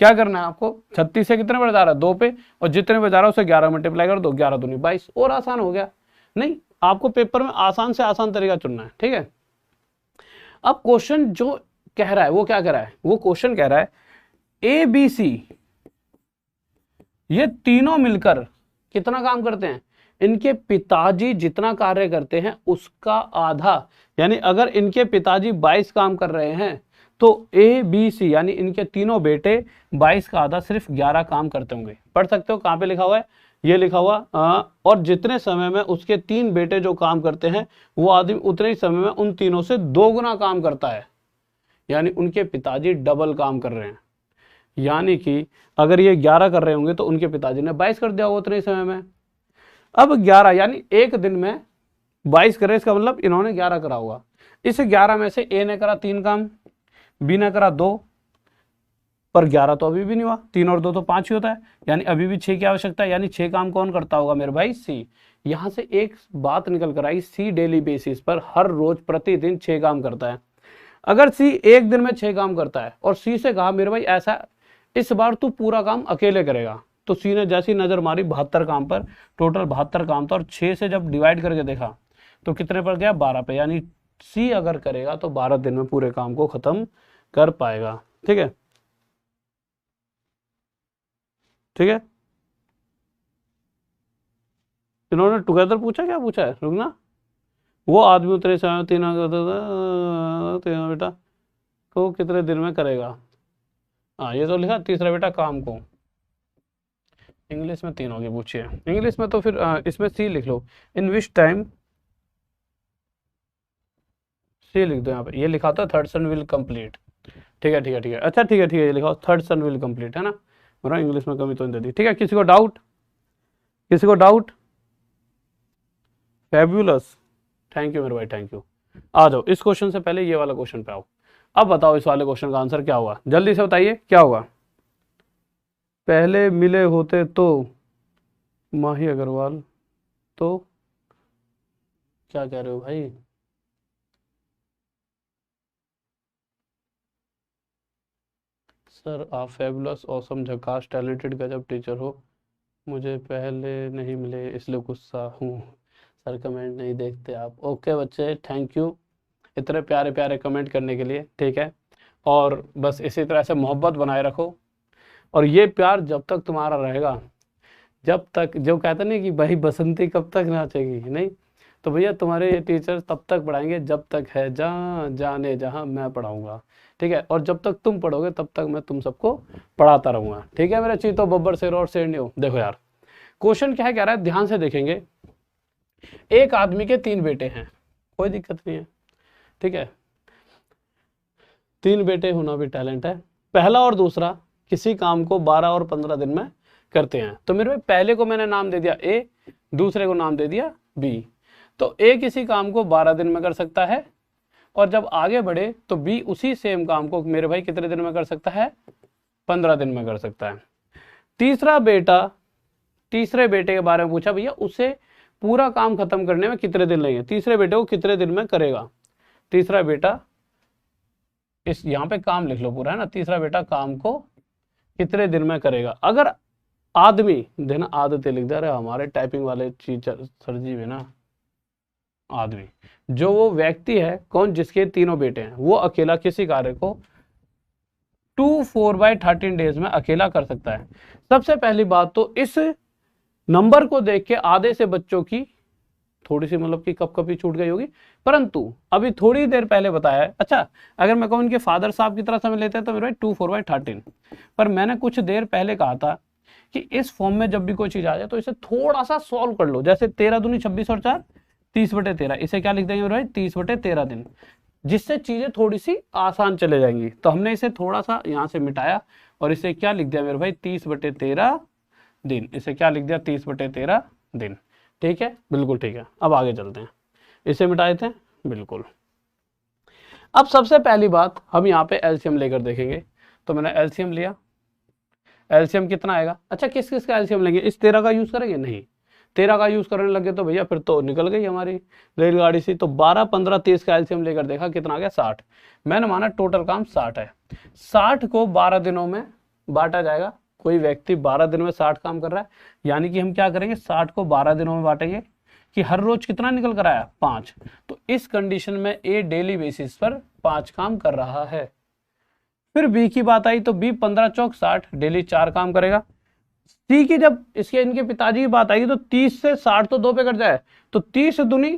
Speaker 1: क्या करना है आपको, 36 से कितने पर जा रहा है, 2 पे, और जितने पे जा रहा है उसे 11 मल्टीप्लाई कर दो, 11 दूनी 22, और आसान हो गया। नहीं, आपको पेपर में आसान से आसान तरीका चुनना है, ठीक है। अब क्वेश्चन जो कह रहा है वो क्या कह रहा है, वो क्वेश्चन कह रहा है ए बी सी ये तीनों मिलकर कितना काम करते हैं, इनके पिताजी जितना कार्य करते हैं उसका आधा। यानी अगर इनके पिताजी 22 काम कर रहे हैं तो ए बी सी यानी इनके तीनों बेटे 22 का आधा सिर्फ 11 काम करते होंगे। पढ़ सकते हो कहां पे लिखा हुआ है, ये लिखा हुआ और जितने समय में उसके 3 बेटे जो काम करते हैं वो आदमी उतने ही समय में उन तीनों से 2 गुना काम करता है। यानी उनके पिताजी डबल काम कर रहे हैं। यानी कि अगर ये 11 कर रहे होंगे तो उनके पिताजी ने 22 कर दिया होगा उतने ही समय में। अब 11 यानी एक दिन में 22 करे, इसका मतलब इन्होंने 11 करा होगा। इस 11 में से ए ने करा 3 काम, बी ने करा 2, पर 11 तो अभी भी नहीं हुआ, 3 और 2 तो 5 ही होता है, यानी अभी भी 6 की आवश्यकता है। यानी 6 काम कौन करता होगा मेरे भाई, सी। यहां से एक बात निकल कर आई, सी डेली बेसिस पर हर रोज प्रतिदिन 6 काम करता है। अगर सी एक दिन में 6 काम करता है और सी से कहा मेरे भाई ऐसा इस बार तू पूरा काम अकेले करेगा, तो सी ने जैसी नजर मारी 72 काम पर, टोटल 72 काम था, और 6 से जब डिवाइड करके देखा तो कितने पर गया, 12 पे। यानी सी अगर करेगा तो 12 दिन में पूरे काम को खत्म कर पाएगा। ठीक है, ठीक है। इन्होंने टुगेदर पूछा, क्या पूछा है, रुकना। वो आदमी उतने समय तीनों बेटा को कितने दिन में करेगा। हाँ ये तो लिखा, तीसरा बेटा काम को। इंग्लिश में 3 होगी, पूछिए इंग्लिश में, तो फिर इसमें सी लिख लो, इन विच टाइम, सी लिख दो यहाँ पे। ये लिखा था थर्ड सन विल कंप्लीट। ठीक है, ठीक है, ठीक है, अच्छा ठीक है, ठीक है, ये लिखा थर्ड सन विल कंप्लीट, है ना। मेरा इंग्लिश में कमी तो नहीं दे दी। ठीक है, किसी को डाउट, किसी को डाउट। फैब्यूलस, थैंक यू मेरे भाई, थैंक यू। आ जाओ इस क्वेश्चन से पहले ये वाला क्वेश्चन पे आओ। अब बताओ इस वाले क्वेश्चन का आंसर क्या होगा, जल्दी से बताइए क्या होगा। पहले मिले होते तो माही अग्रवाल, तो क्या कह रहे हो भाई, सर आप फैबुलस ऑसम झकास टैलेंटेड गजब टीचर हो, मुझे पहले नहीं मिले इसलिए गुस्सा हूँ, सर कमेंट नहीं देखते आप। ओके बच्चे, थैंक यू इतने प्यारे प्यारे कमेंट करने के लिए। ठीक है, और बस इसी तरह से मोहब्बत बनाए रखो, और ये प्यार जब तक तुम्हारा रहेगा, जब तक, जो कहते नहीं कि भाई बसंती कब तक नाचेगी, नहीं, तो भैया तुम्हारे ये टीचर तब तक पढ़ाएंगे जब तक है जहाँ जाने जहाँ मैं पढ़ाऊंगा। ठीक है, और जब तक तुम पढ़ोगे तब तक मैं तुम सबको पढ़ाता रहूंगा। ठीक है मेरे चीतो बब्बर शेर और शेरनी। देखो यार क्वेश्चन क्या है, कह रहा है, ध्यान से देखेंगे, एक आदमी के 3 बेटे हैं, कोई दिक्कत नहीं है, ठीक है, 3 बेटे होना भी टैलेंट है। पहला और दूसरा किसी काम को 12 और 15 दिन में करते हैं। तो मेरे पहले को मैंने नाम दे दिया ए, दूसरे को नाम दे दिया बी। तो ए किसी काम को 12 दिन में कर सकता है, और जब आगे बढ़े तो बी उसी सेम काम को मेरे भाई कितने दिन में कर सकता है, 15 दिन में कर सकता है। तीसरा बेटा, तीसरे बेटे के बारे में पूछा, भैया उसे पूरा काम खत्म करने में कितने दिन लगेंगे, तीसरे बेटे को कितने दिन में करेगा। तीसरा बेटा, इस यहाँ पे काम लिख लो पूरा, है ना, तीसरा बेटा काम को कितने दिन में करेगा। अगर आदमी, देना आदतें लिख दे रहे हमारे टाइपिंग वाले टीचर सर जी में ना, आदमी जो वो व्यक्ति है कौन, जिसके 3 बेटे हैं, वो अकेला किसी कार्य को 2 4/13 डेज में अकेला कर सकता है। सबसे पहली बात तो इस नंबर को देख के आधे से बच्चों की थोड़ी सी मतलब कि कप कपी छूट गई होगी, परंतु अभी थोड़ी देर पहले बताया है। अच्छा अगर मैं कहूँ इनके फादर साहब की तरह समय लेते हैं तो मेरे 2 4/13, पर मैंने कुछ देर पहले कहा था कि इस फॉर्म में जब भी कोई चीज आ जाए तो इसे थोड़ा सा सॉल्व कर लो। जैसे 13 दूनी 26 और 4 30/13, इसे क्या लिख देंगे भाई, 30/13 दिन। जिससे चीजें थोड़ी सी आसान चले जाएंगी। तो हमने इसे थोड़ा सा यहां से मिटाया और इसे क्या लिख दिया मेरे भाई, 30/13 दिन। इसे क्या लिख दिया, 30/13 दिन। ठीक है, बिल्कुल ठीक है। अब आगे चलते हैं, इसे मिटा देते हैं, बिल्कुल। अब सबसे पहली बात हम यहाँ पे एलसीएम लेकर देखेंगे। तो मैंने एलसीएम लिया, एलसीएम कितना आएगा। अच्छा, किस किस का एलसीएम लेंगे, इस 13 का यूज करेंगे, नहीं 13 का यूज करने लगे तो भैया फिर तो निकल गई हमारी रेलगाड़ी से। तो 12, 15, 30 का एलसीएम लेकर देखा, कितना आ गया, 60। मैंने माना टोटल काम 60 है। 60 को 12 दिनों में बांटा जाएगा। कोई व्यक्ति 12 दिन में 60 काम कर रहा है, यानी कि हम क्या करेंगे, 60 को 12 दिनों में बांटेंगे कि हर रोज कितना निकल कर आया, 5। तो इस कंडीशन में ए डेली बेसिस पर 5 काम कर रहा है। फिर बी की बात आई तो बी 15 चौक 60 डेली 4 काम करेगा। सी की जब इसके इनके पिताजी की बात आएगी तो 30 से 60 तो 2 पे कट जाए, तो 30 दूनी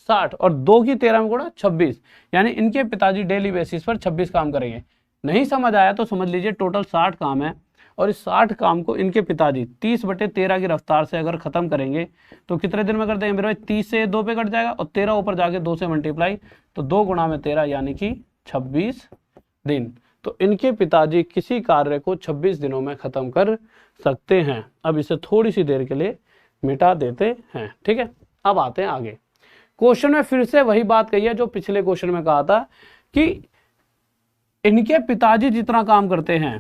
Speaker 1: 60 और 2 की 13 में गुणा 26, यानी इनके पिताजी डेली बेसिस पर 26 काम करेंगे। नहीं समझ आया तो समझ लीजिए टोटल 60 काम है और इस 60 काम को इनके पिताजी 30/13 की रफ्तार से अगर खत्म करेंगे तो कितने दिन में कर देंगे मेरे भाई, 30 से 2 पे कट जाएगा और 13 ऊपर जाके 2 से मल्टीप्लाई, तो 2 गुणा में 13 यानी कि 26 दिन। तो इनके पिताजी किसी कार्य को 26 दिनों में खत्म कर सकते हैं। अब इसे थोड़ी सी देर के लिए मिटा देते हैं। ठीक है, अब आते हैं आगे। क्वेश्चन में फिर से वही बात कही है जो पिछले क्वेश्चन में कहा था कि इनके पिताजी जितना काम करते हैं,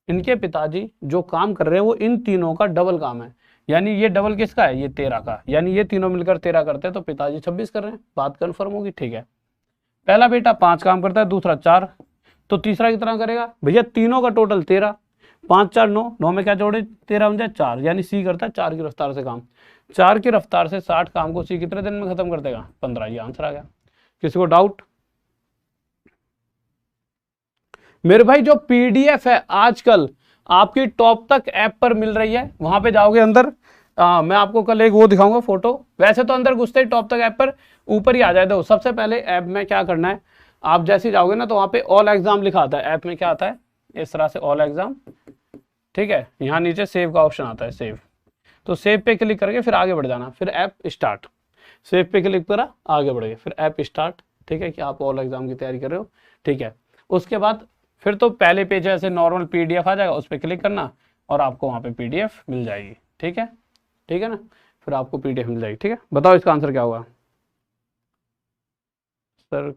Speaker 1: इनके पिताजी जो काम कर रहे हैं वो इन तीनों का डबल काम है। यानी ये डबल किसका है, ये 13 का, यानी ये तीनों मिलकर 13 करते हैं तो पिताजी 26 कर रहे हैं। बात कंफर्म होगी, ठीक है। पहला बेटा 5 काम करता है, दूसरा 4, तो तीसरा कितना करेगा भैया, तीनों का टोटल 13, 5 4 9, 9 में क्या जोड़े 13 बन जाए 4, यानी सी करता है 4 की रफ्तार से काम। 4 की रफ्तार से 60 काम को सी कितने दिन में खत्म कर देगा, 15। ये आंसर आ गया। किसी को डाउट? मेरे भाई जो पीडीएफ है आजकल आपकी टॉप तक ऐप पर मिल रही है, वहां पे जाओगे अंदर, मैं आपको कल एक वो दिखाऊंगा फोटो। वैसे तो अंदर घुसते ही टॉप तक ऐप पर ऊपर ही आ जाए। दो सबसे पहले ऐप में क्या करना है, आप जैसे जाओगे ना तो वहां पे ऑल एग्जाम लिखा आता है। ऐप में क्या आता है, इस तरह से ऑल एग्जाम, ठीक है। यहाँ नीचे सेव का ऑप्शन आता है, सेव, तो सेव पे क्लिक करके फिर आगे बढ़ जाना। फिर ऐप स्टार्ट, सेव पे क्लिक करा, आगे बढ़ गए, फिर ऐप स्टार्ट, ठीक है, कि आप ऑल एग्जाम की तैयारी कर रहे हो, ठीक है। उसके बाद फिर तो पहले पेज ऐसे नॉर्मल पीडीएफ आ जाएगा, उस पर क्लिक करना और आपको वहां पे पीडीएफ मिल जाएगी, ठीक है, ठीक है ना। फिर आपको पीडीएफ मिल जाएगी, ठीक है। बताओ इसका आंसर क्या होगा सर?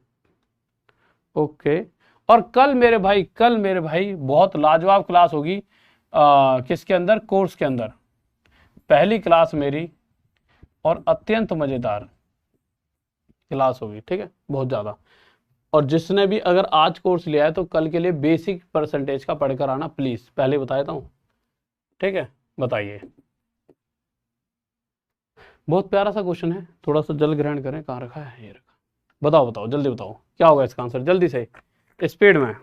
Speaker 1: ओके। और कल मेरे भाई बहुत लाजवाब क्लास होगी, किसके अंदर, कोर्स के अंदर। पहली क्लास मेरी और अत्यंत मजेदार क्लास होगी, ठीक है, बहुत ज्यादा। और जिसने भी अगर आज कोर्स लिया है तो कल के लिए बेसिक परसेंटेज का पढ़कर आना प्लीज, पहले बता देता हूँ, ठीक है। बताइए, बहुत प्यारा सा क्वेश्चन है, थोड़ा सा जल ग्रहण करें। कहाँ रखा है, ये रखा। बताओ बताओ जल्दी बताओ क्या होगा इसका आंसर, जल्दी से, स्पीड में।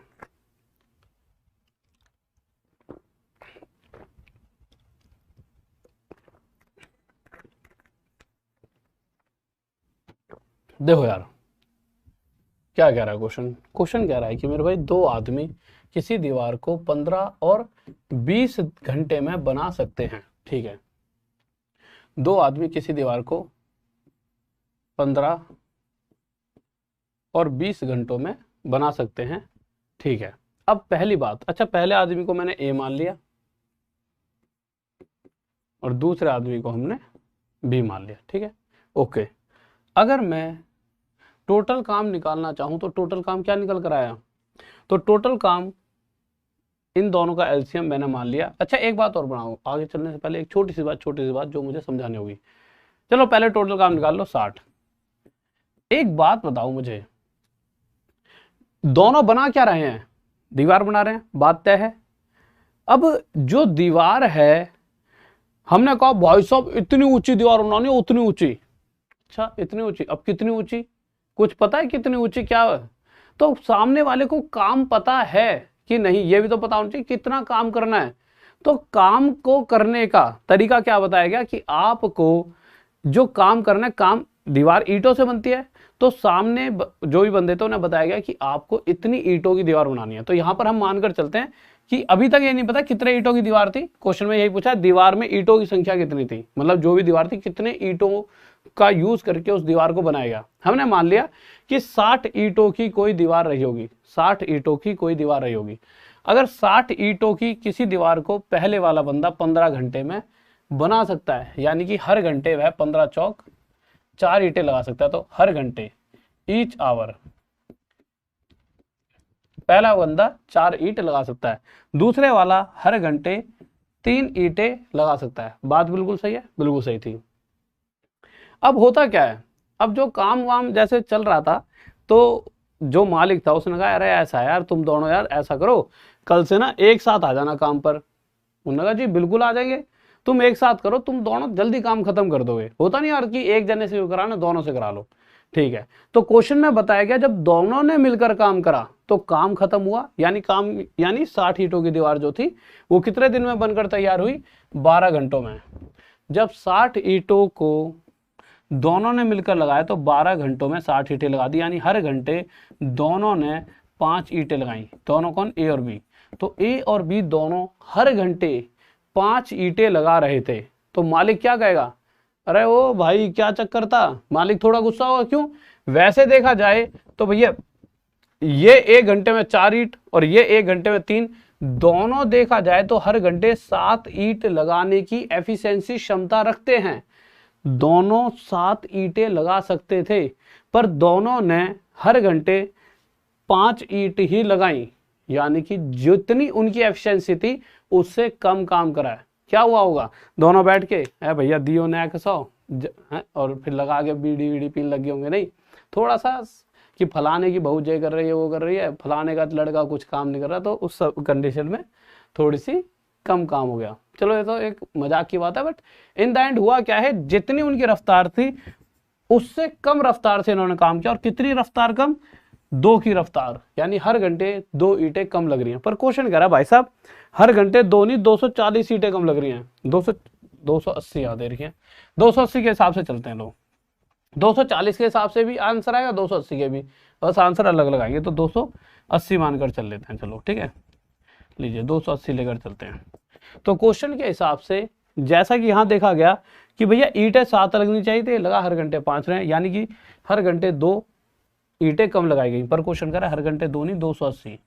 Speaker 1: देखो यार क्या कह रहा है क्वेश्चन, क्वेश्चन कह रहा है कि मेरे भाई दो आदमी किसी दीवार को 15 और 20 घंटे में बना सकते हैं, ठीक है। दो आदमी किसी दीवार को 15 और 20 घंटों में बना सकते हैं, ठीक है। अब पहली बात, अच्छा पहले आदमी को मैंने ए मान लिया और दूसरे आदमी को हमने बी मान लिया, ठीक है, ओके। अगर मैं टोटल काम निकालना चाहूं तो टोटल काम क्या निकल कर आया, तो टोटल काम इन दोनों का एलसीएम मैंने मान लिया। अच्छा एक बात और बनाओ, आगे चलने से पहले एक छोटी सी बात जो मुझे समझानी होगी। चलो पहले टोटल काम निकाल लो 60। एक बात बताओ मुझे, दोनों बना क्या रहे हैं, दीवार बना रहे हैं, बात तय है। अब जो दीवार है, हमने कहा भाई साहब इतनी ऊंची दीवार बनानी है, उतनी ऊंची। अच्छा इतनी ऊंची, अब कितनी ऊंची, कुछ पता है कितनी ऊंची क्या है? तो सामने वाले को काम पता है कि नहीं, ये भी तो पता होना चाहिए कितना काम करना है। तो काम को करने का तरीका क्या बताया गया कि आपको जो काम करना है, काम, दीवार ईंटों से बनती है, तो सामने जो भी बंदे थे उन्हें बताया गया कि आपको इतनी ईंटों की दीवार बनानी है। तो यहां पर हम मानकर चलते हैं कि अभी तक ये नहीं पता कितने ईंटों की दीवार थी, क्वेश्चन में यही पूछा दीवार में ईंटों की संख्या कितनी थी, मतलब जो भी दीवार थी कितने ईंटों का यूज करके उस दीवार को बनाएगा। हमने मान लिया कि 60 ईंटों की कोई दीवार रही होगी, 60 ईंटों की कोई दीवार रही होगी। अगर 60 ईंटों की किसी दीवार को पहले वाला बंदा 15 घंटे में बना सकता है, यानी कि हर घंटे वह 15 चौक 4 ईंटें लगा सकता है, तो हर घंटे ईच आवर पहला बंदा 4 ईंट लगा सकता है, दूसरे वाला हर घंटे 3 ईंटें लगा सकता है। बात बिल्कुल सही है, बिल्कुल सही थी। अब होता क्या है, अब जो काम वाम जैसे चल रहा था, तो जो मालिक था उसने कहा अरे ऐसा है यार, तुम दोनों यार ऐसा करो, कल से ना एक साथ आ जाना काम पर। उन्होंने कहा जी बिल्कुल आ जाएंगे, तुम एक साथ करो, तुम दोनों जल्दी काम खत्म कर दोगे। होता नहीं यार कि एक जने से कराना, दोनों से करा लो, ठीक है। तो क्वेश्चन में बताया गया जब दोनों ने मिलकर काम करा तो काम खत्म हुआ, यानी 60 ईंटों की दीवार जो थी वो कितने दिन में बनकर तैयार हुई, 12 घंटों में। जब 60 ईंटों को दोनों ने मिलकर लगाया तो 12 घंटों में 60 ईंटें लगा दी, यानी हर घंटे दोनों ने 5 ईंटें लगाई। दोनों कौन, ए और बी। तो ए और बी दोनों हर घंटे 5 ईंटें लगा रहे थे। तो मालिक क्या कहेगा, अरे ओ भाई क्या चक्कर था, मालिक थोड़ा गुस्सा होगा। क्यों, वैसे देखा जाए तो भैया ये 1 घंटे में 4 ईंट और ये 1 घंटे में 3, दोनों देखा जाए तो हर घंटे 7 ईंट लगाने की एफिशिएंसी क्षमता रखते हैं। दोनों 7 ईंटें लगा सकते थे, पर दोनों ने हर घंटे 5 ईंट ही लगाई, यानी कि जितनी उनकी एफिशिएंसी थी उससे कम काम करा है। क्या हुआ होगा, दोनों बैठ के भैया दियो नया कसाओ और फिर लगा के बीड़ी वीड़ी पीने लगे होंगे, नहीं थोड़ा सा कि फलाने की बहू ये कर रही है वो कर रही है, फलाने का लड़का कुछ काम नहीं कर रहा, तो उस कंडीशन में थोड़ी सी कम काम हो गया। चलो ये तो एक मजाक की बात है, बट इन द एंड हुआ क्या है, जितनी उनकी रफ्तार थी उससे कम रफ्तार से इन्होंने काम किया। और कितनी रफ्तार कम, 2 की रफ्तार, यानी हर घंटे 2 ईंटें कम लग रही हैं। पर क्वेश्चन कह रहा है भाई साहब हर घंटे 2 नहीं 240 ईंटें कम लग रही हैं, 280 याद है, रखिए 280 के हिसाब से चलते हैं लोग, 240 के हिसाब से भी आंसर आएगा, 280 के भी, बस आंसर अलग अलग आएंगे। तो 280 मानकर चल लेते हैं, चलो ठीक है, लीजिए 280 लेकर चलते हैं। तो क्वेश्चन के हिसाब से जैसा कि यहाँ देखा गया कि भैया ईंटें 7 लगनी चाहिए थी, लगा हर घंटे 5 रहे, यानी कि हर घंटे 2 ईंटें कम लगाई गई। पर क्वेश्चन कर रहा है हर घंटे 2 नहीं 280,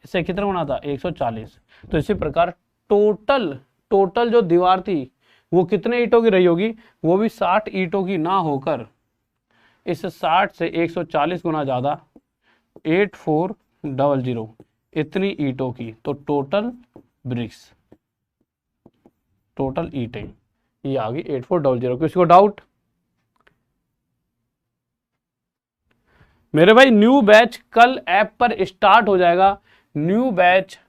Speaker 1: इससे कितना होना था 140। तो इसी प्रकार टोटल जो दीवार थी वो कितने ईंटों की रही होगी, वो भी 60 ईंटों की ना होकर इस 60 से 140 गुना ज्यादा 8400 इतनी ईंटों की। तो टोटल ब्रिक्स, टोटल ईंटें ये आ गई 8400। किसी को डाउट, मेरे भाई न्यू बैच कल ऐप पर स्टार्ट हो जाएगा, न्यू बैच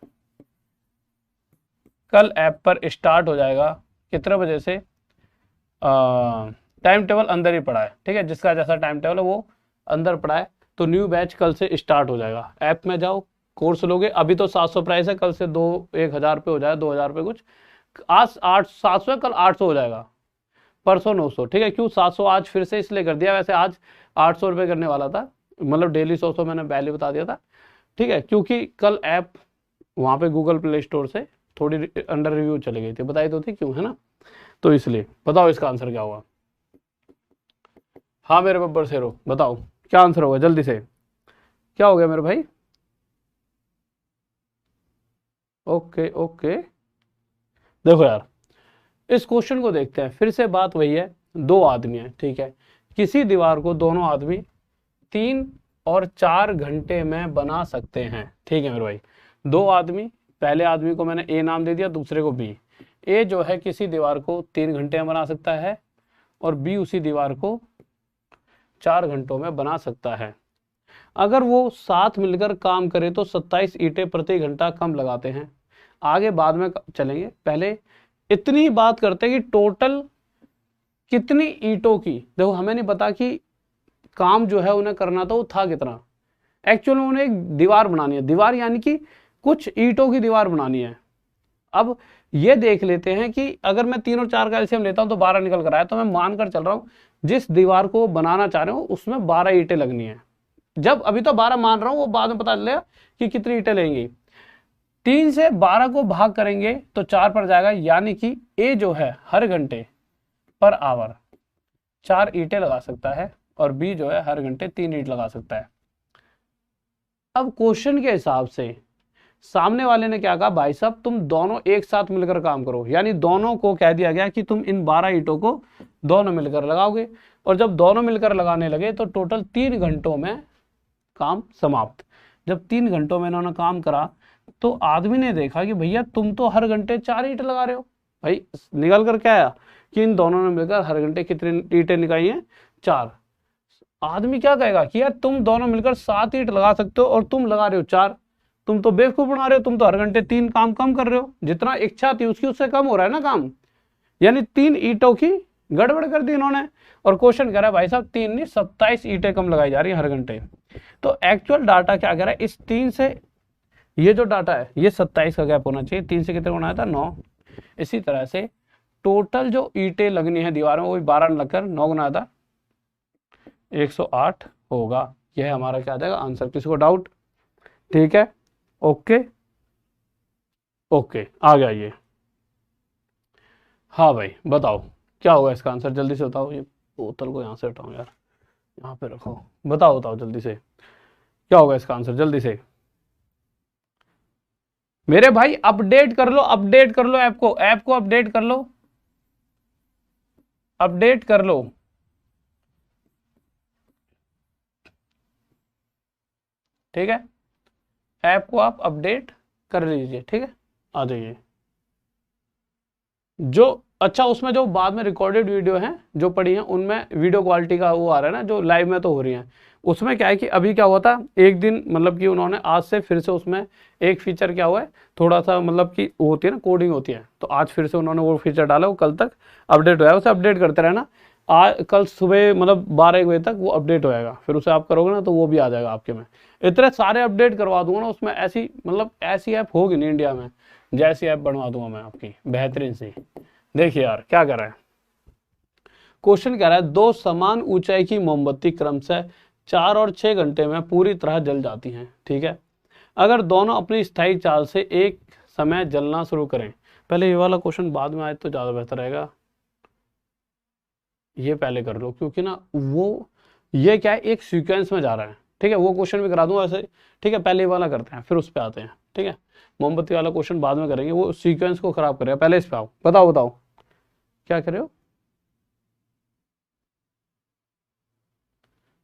Speaker 1: कल ऐप पर स्टार्ट हो जाएगा। कितने बजे से, टाइम टेबल अंदर ही पड़ा है, ठीक है, जिसका जैसा टाइम टेबल है वो अंदर पड़ा है। तो न्यू बैच कल से स्टार्ट हो जाएगा, ऐप में जाओ कोर्स लोगे। अभी तो 700 प्राइस है, कल से 1000 रुपये हो जाएगा, 2000 रुपये कुछ, आज 700 है, कल 800 हो जाएगा, परसों 900, ठीक है। क्यों 700 आज फिर से इसलिए कर दिया, वैसे आज 800 रुपये करने वाला था, मतलब डेली 100 मैंने पहले बता दिया था, ठीक है, क्योंकि कल ऐप वहाँ पे गूगल प्ले स्टोर से थोड़ी अंडर रिव्यू चली गई थी, बताई तो थी क्यों, है ना, तो इसलिए। बताओ इसका आंसर क्या होगा, हाँ मेरे बब्बर शेरो बताओ क्या आंसर होगा जल्दी से, क्या हो गया मेरे भाई, ओके देखो यार इस क्वेश्चन को देखते हैं फिर से। बात वही है, 2 आदमी है, ठीक है, किसी दीवार को दोनों आदमी 3 और 4 घंटे में बना सकते हैं, ठीक है मेरे भाई। 2 आदमी, पहले आदमी को मैंने ए नाम दे दिया, दूसरे को बी। ए जो है किसी दीवार को 3 घंटे में बना सकता है और बी उसी दीवार को 4 घंटों में बना सकता है। अगर वो साथ मिलकर काम करे तो 27 ईंटें प्रति घंटा कम लगाते हैं। आगे बाद में चलेंगे, पहले इतनी बात करते हैं कि टोटल कितनी ईंटों की। देखो हमें नहीं पता कि काम जो है उन्हें करना था वो था कितना, एक्चुअल में उन्हें एक दीवार बनानी है, दीवार यानी कि कुछ ईंटों की दीवार बनानी है। अब ये देख लेते हैं कि अगर मैं 3 और 4 का एलसीएम लेता हूं तो 12 निकल कर आया, तो मैं मानकर चल रहा हूं जिस दीवार को बनाना चाह रहे हो उसमें 12 ईंटें लगनी है। जब अभी तो 12 मान रहा हूं, वो बाद में पता चलेगा कि कितनी ईंटें लेंगी। 3 से 12 को भाग करेंगे तो 4 पर जाएगा, यानी कि ए जो है हर घंटे पर आवर 4 ईंटें लगा सकता है और बी जो है हर घंटे 3 ईंट लगा सकता है। अब क्वेश्चन के हिसाब से सामने वाले ने क्या कहा, भाई साहब तुम दोनों एक साथ मिलकर काम करो, यानी दोनों को कह दिया गया कि तुम इन 12 ईंटों को दोनों मिलकर लगाओगे। और जब दोनों मिलकर लगाने लगे तो टोटल 3 घंटों में काम समाप्त। जब 3 घंटों में इन्होंने काम करा तो आदमी ने देखा कि भैया तुम तो हर घंटे 4 ईंट लगा रहे हो। भाई निकल कर क्या आया कि इन दोनों ने मिलकर हर घंटे कितनी ईंटें निकाली हैं, 4। आदमी क्या कहेगा कि यार तुम दोनों मिलकर 7 ईंट लगा सकते हो और तुम लगा रहे हो 4, तुम तो बेवकूफ बना रहे हो, तुम तो हर घंटे 3 काम कम कर रहे हो, जितना इच्छा थी उसकी उससे कम हो रहा है ना काम, यानी 3 ईंटों की गड़बड़ कर दी इन्होंने। और क्वेश्चन कह रहा है भाई साहब 3 नहीं 27 ईंटें कम लगाई जा रही है हर घंटे। तो एक्चुअल डाटा क्या कह रहा है, इस 3 से ये जो डाटा है ये 27 का गैप होना चाहिए, 3 से कितने गुना था 9। इसी तरह से टोटल जो ईंटें लगनी है दीवार में वो 12 लगकर 9 गुना था 108 होगा। यह हमारा क्या आ जाएगा आंसर। किसी को डाउट? ठीक है, ओके ओके आ गया ये। हाँ भाई बताओ क्या होगा इसका आंसर, जल्दी से बताओ। ये बोतल को यहाँ से हटाओ यार, यहाँ पे रखो। बताओ बताओ जल्दी से क्या होगा इसका आंसर, जल्दी से। मेरे भाई अपडेट कर लो, अपडेट कर लो ऐप को, ऐप को अपडेट कर लो, अपडेट कर लो। ठीक है, ऐप को आप अपडेट कर लीजिए। ठीक है, आ जाइए। जो अच्छा उसमें जो बाद में रिकॉर्डेड वीडियो हैं जो पड़ी हैं उनमें वीडियो क्वालिटी का वो आ रहा है ना, जो लाइव में तो हो रही हैं। उसमें क्या है कि अभी क्या हुआ था एक दिन, मतलब कि उन्होंने आज से फिर से उसमें एक फीचर क्या हुआ है, थोड़ा सा मतलब कि वो होती है ना कोडिंग होती है, तो आज फिर से उन्होंने वो फीचर डाला, वो कल तक अपडेट हो जाएगा। उसे अपडेट करते रहना, आज कल सुबह मतलब 12 बजे तक वो अपडेट हो जाएगा, फिर उसे आप करोगे ना तो वो भी आ जाएगा आपके में। इतने सारे अपडेट करवा दूंगा ना उसमें, ऐसी मतलब ऐसी ऐप होगी नहीं इंडिया में जैसी ऐप बनवा दूंगा मैं आपकी बेहतरीन सी। देखिए यार क्या कर रहा है क्वेश्चन, कह रहा है 2 समान ऊंचाई की मोमबत्ती क्रमशः 4 और 6 घंटे में पूरी तरह जल जाती हैं। ठीक है, अगर दोनों अपनी स्थायी चाल से एक समय जलना शुरू करें। पहले ये वाला क्वेश्चन बाद में आए तो ज़्यादा बेहतर रहेगा, ये पहले कर लो, क्योंकि ना वो ये क्या है एक सीक्वेंस में जा रहा है। ठीक है, वो क्वेश्चन भी करा दूंगा ऐसे। ठीक है, पहले ये वाला करते हैं फिर उस पर आते हैं। ठीक है, मोमबत्ती वाला क्वेश्चन बाद में करेंगे, वो सीक्वेंस को खराब करेगा। पहले इस पे आओ, बताओ बताओ क्या कर रहे हो।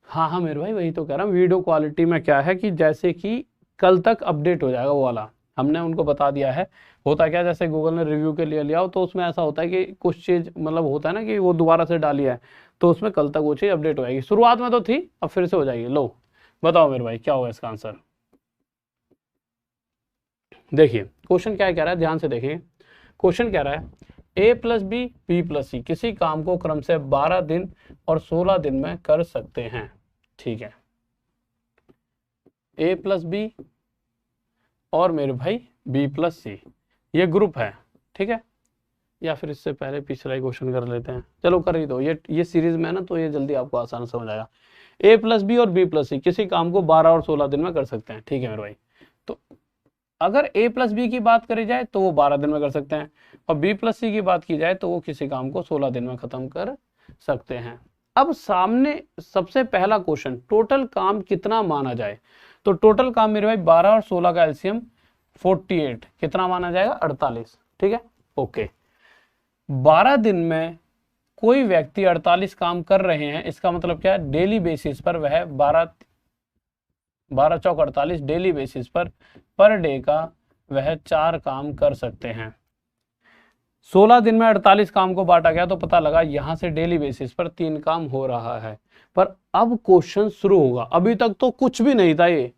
Speaker 1: हाँ हाँ मेरे भाई वही तो कह रहा हूँ, वीडियो क्वालिटी में क्या है कि जैसे कि कल तक अपडेट हो जाएगा वो वाला, हमने उनको बता दिया है। होता क्या, जैसे गूगल ने रिव्यू के लिए लिया हो तो उसमें ऐसा होता है कि कुछ चीज़ मतलब होता है ना कि वो दोबारा से डाली है, तो उसमें कल तक वो चीज़ अपडेट हो जाएगी। शुरुआत में तो थी, अब फिर से हो जाएगी। लो बताओ मेरे भाई क्या होगा इसका आंसर। देखिए क्वेश्चन क्या कह रहा है, ध्यान से देखिए। क्वेश्चन कह रहा है a plus B B plus C किसी काम को क्रम से 12 दिन और 16 दिन में कर सकते हैं। ठीक है, a प्लस बी और मेरे भाई b प्लस सी ये ग्रुप है। ठीक है, या फिर इससे पहले पिछला ही क्वेश्चन कर लेते हैं, चलो कर ही दो, ये सीरीज में है ना तो ये जल्दी आपको आसान समझ आएगा। a प्लस बी और b प्लस सी किसी काम को 12 और 16 दिन में कर सकते हैं। ठीक है मेरे भाई, तो अगर a प्लस बी की बात करी जाए तो वो 12 दिन में कर सकते हैं, और b प्लस सी की बात की जाए तो वो किसी काम को 16 दिन में खत्म कर सकते हैं। अब सामने सबसे पहला क्वेश्चन, टोटल काम कितना माना जाए। तो टोटल काम मेरे भाई 12 और 16 का एलसीएम 48 कितना माना जाएगा, 48। ठीक है, ओके। 12 दिन में कोई व्यक्ति 48 काम कर रहे हैं, इसका मतलब क्या है, डेली बेसिस पर वह 12 चौक 48 डेली बेसिस पर डे का वह 4 काम कर सकते हैं। 16 दिन में 48 काम को बांटा गया तो पता लगा यहां से डेली बेसिस पर 3 काम हो रहा है। पर अब क्वेश्चन शुरू होगा, अभी तक तो कुछ भी नहीं था ये,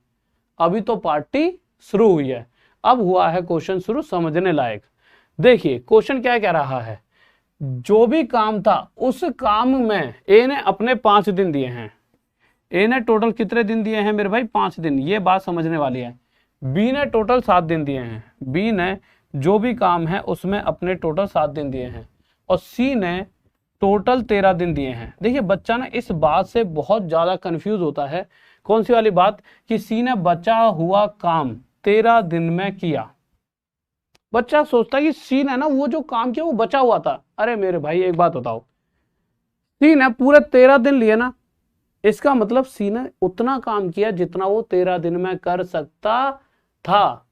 Speaker 1: अभी तो पार्टी शुरू हुई है, अब हुआ है क्वेश्चन शुरू, समझने लायक। देखिए क्वेश्चन क्या कह रहा है, जो भी काम था उस काम में ए ने अपने 5 दिन दिए हैं। ए ने टोटल कितने दिन दिए हैं मेरे भाई, 5 दिन, ये बात समझने वाली है। बी ने टोटल 7 दिन दिए हैं, बी ने जो भी काम है उसमें अपने टोटल 7 दिन दिए हैं, और सी ने टोटल 13 दिन दिए हैं। देखिए बच्चा ना इस बात से बहुत ज्यादा कंफ्यूज होता है, कौन सी वाली बात, कि सी ने बचा हुआ काम 13 दिन में किया। बच्चा सोचता है कि सी ने ना वो जो काम किया वो बचा हुआ था। अरे मेरे भाई एक बात बताओ, सी ने पूरे 13 दिन लिए ना, इसका मतलब सी ने उतना काम किया जितना वो 13 दिन में कर सकता था।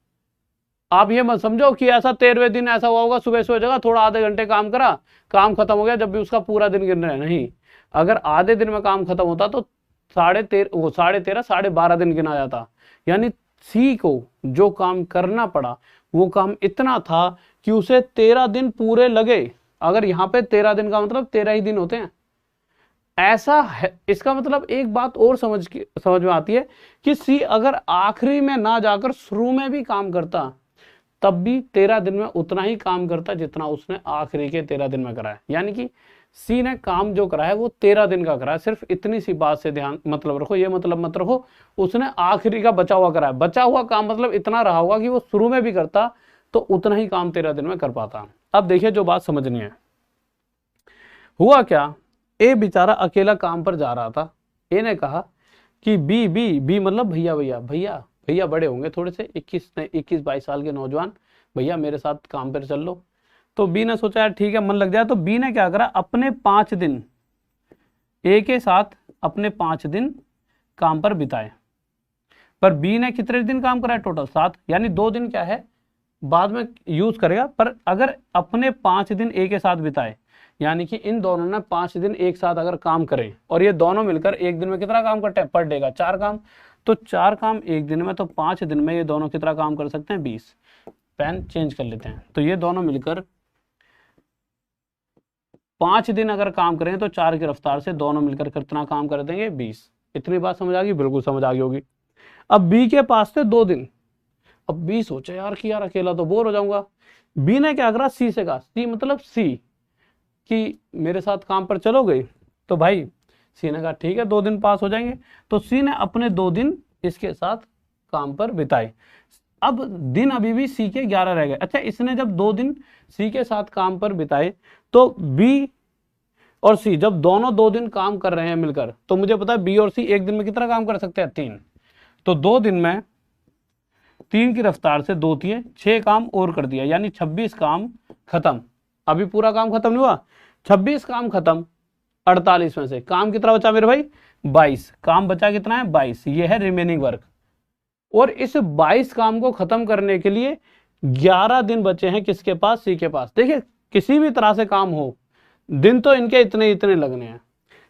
Speaker 1: आप ये मत समझो कि ऐसा 13वें दिन ऐसा हुआ होगा, सुबह सो जगह थोड़ा आधे घंटे काम करा, काम खत्म हो गया, जब भी उसका पूरा दिन गिन रहे हैं, नहीं। अगर आधे दिन में काम खत्म होता तो 13.5 12.5 दिन गिना जाता। यानी सी को जो काम करना पड़ा वो काम इतना था कि उसे 13 दिन पूरे लगे। अगर यहाँ पे 13 दिन का मतलब 13 ही दिन होते हैं, ऐसा है। इसका मतलब एक बात और समझ में आती है कि सी अगर आखिरी में ना जाकर शुरू में भी काम करता तब भी 13 दिन में उतना ही काम करता जितना उसने आखिरी के 13 दिन में करा है। यानी कि सी ने काम जो करा है वो 13 दिन का करा है। सिर्फ इतनी सी बात से ध्यान मतलब रखो, ये मतलब मत रखो उसने आखिरी का बचा हुआ करा है। बचा हुआ काम मतलब इतना रहा होगा कि वो शुरू में भी करता तो उतना ही काम 13 दिन में कर पाता। अब देखिए जो बात समझनी है, हुआ क्या, ए बेचारा अकेला काम पर जा रहा था। ए ने कहा कि बी मतलब भैया भैया भैया भैया बड़े होंगे थोड़े से, 21-22 साल के नौजवान, भैया मेरे साथ काम पर चल लो। तो बी ने सोचा यार ठीक है मन लग जाए। तो बी ने क्या करा, अपने 5 दिन ए के साथ अपने 5 दिन काम पर बिताए। पर बी ने कितने दिन काम करा है, टोटल 7, यानी 2 दिन क्या है बाद में यूज करेगा। पर अगर अपने 5 दिन ए के साथ बिताए, यानी कि इन दोनों ने 5 दिन एक साथ अगर काम करें और ये दोनों मिलकर एक दिन में कितना काम करते हैं पर डे का 4 काम, तो 4 काम एक दिन में, तो 5 दिन में ये दोनों कितना काम कर सकते हैं 20। पेन चेंज कर लेते हैं। तो ये दोनों मिलकर 5 दिन अगर काम करें तो 4 की रफ्तार से दोनों मिलकर कितना काम कर देंगे 20। इतनी बात समझ आ गई, बिल्कुल समझ आ गई होगी। अब बी के पास थे 2 दिन। अब बी सोचा यार कि यार अकेला तो बोर हो जाऊंगा। बी ने क्या करा, सी से कहा, सी मतलब सी कि मेरे साथ काम पर चलोगे। तो भाई सी ने कहा ठीक है 2 दिन पास हो जाएंगे। तो सी ने अपने 2 दिन इसके साथ काम पर बिताए। अब दिन अभी भी सी के 11 रह गए। अच्छा, इसने जब 2 दिन सी के साथ काम पर बिताए तो बी और सी जब दोनों 2 दिन काम कर रहे हैं मिलकर, तो मुझे पता है बी और सी एक दिन में कितना काम कर सकते हैं 3। तो 2 दिन में 3 की रफ्तार से 2 3 6 काम और कर दिया, यानी 26 काम खत्म। अभी पूरा काम खत्म नहीं हुआ, 26 काम खत्म। 48 में से काम कितना बचा मेरे भाई 22। काम बचा कितना है 22, ये है रिमेनिंग वर्क। और इस 22 काम को खत्म करने के लिए 11 दिन बचे हैं किसके पास, सी के पास। देखिए किसी भी तरह से काम हो, दिन तो इनके इतने इतने लगने हैं।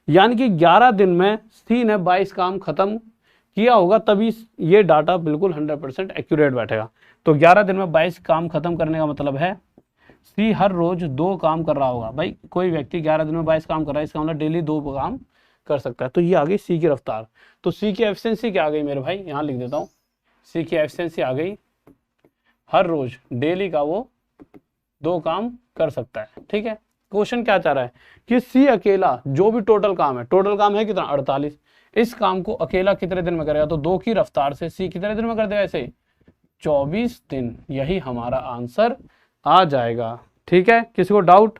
Speaker 1: यानी कि 11 दिन में सी ने 22 काम खत्म किया होगा, तभी ये डाटा बिल्कुल 100% एक्यूरेट बैठेगा। तो 11 दिन में 22 काम खत्म करने का मतलब है सी हर रोज 2 काम कर रहा होगा। भाई कोई व्यक्ति 11 दिन में 22 काम कर रहा है, इसका मतलब डेली 2 काम कर सकता है। तो ये आ गई सी की रफ्तार। तो सी की एफिशिएंसी क्या आ गई मेरे भाई, यहाँ लिख देता हूँ। सी की एफिशिएंसी आ गई हर रोज डेली का वो 2 काम कर सकता है। ठीक है, क्वेश्चन क्या चाह रहा है कि सी अकेला जो भी टोटल काम है, टोटल काम है कितना 48, इस काम को अकेला कितने दिन में करेगा। तो 2 की रफ्तार से सी कितने दिन में कर देगा, ऐसे 24 दिन। यही हमारा आंसर आ जाएगा। ठीक है, किसी को डाउट?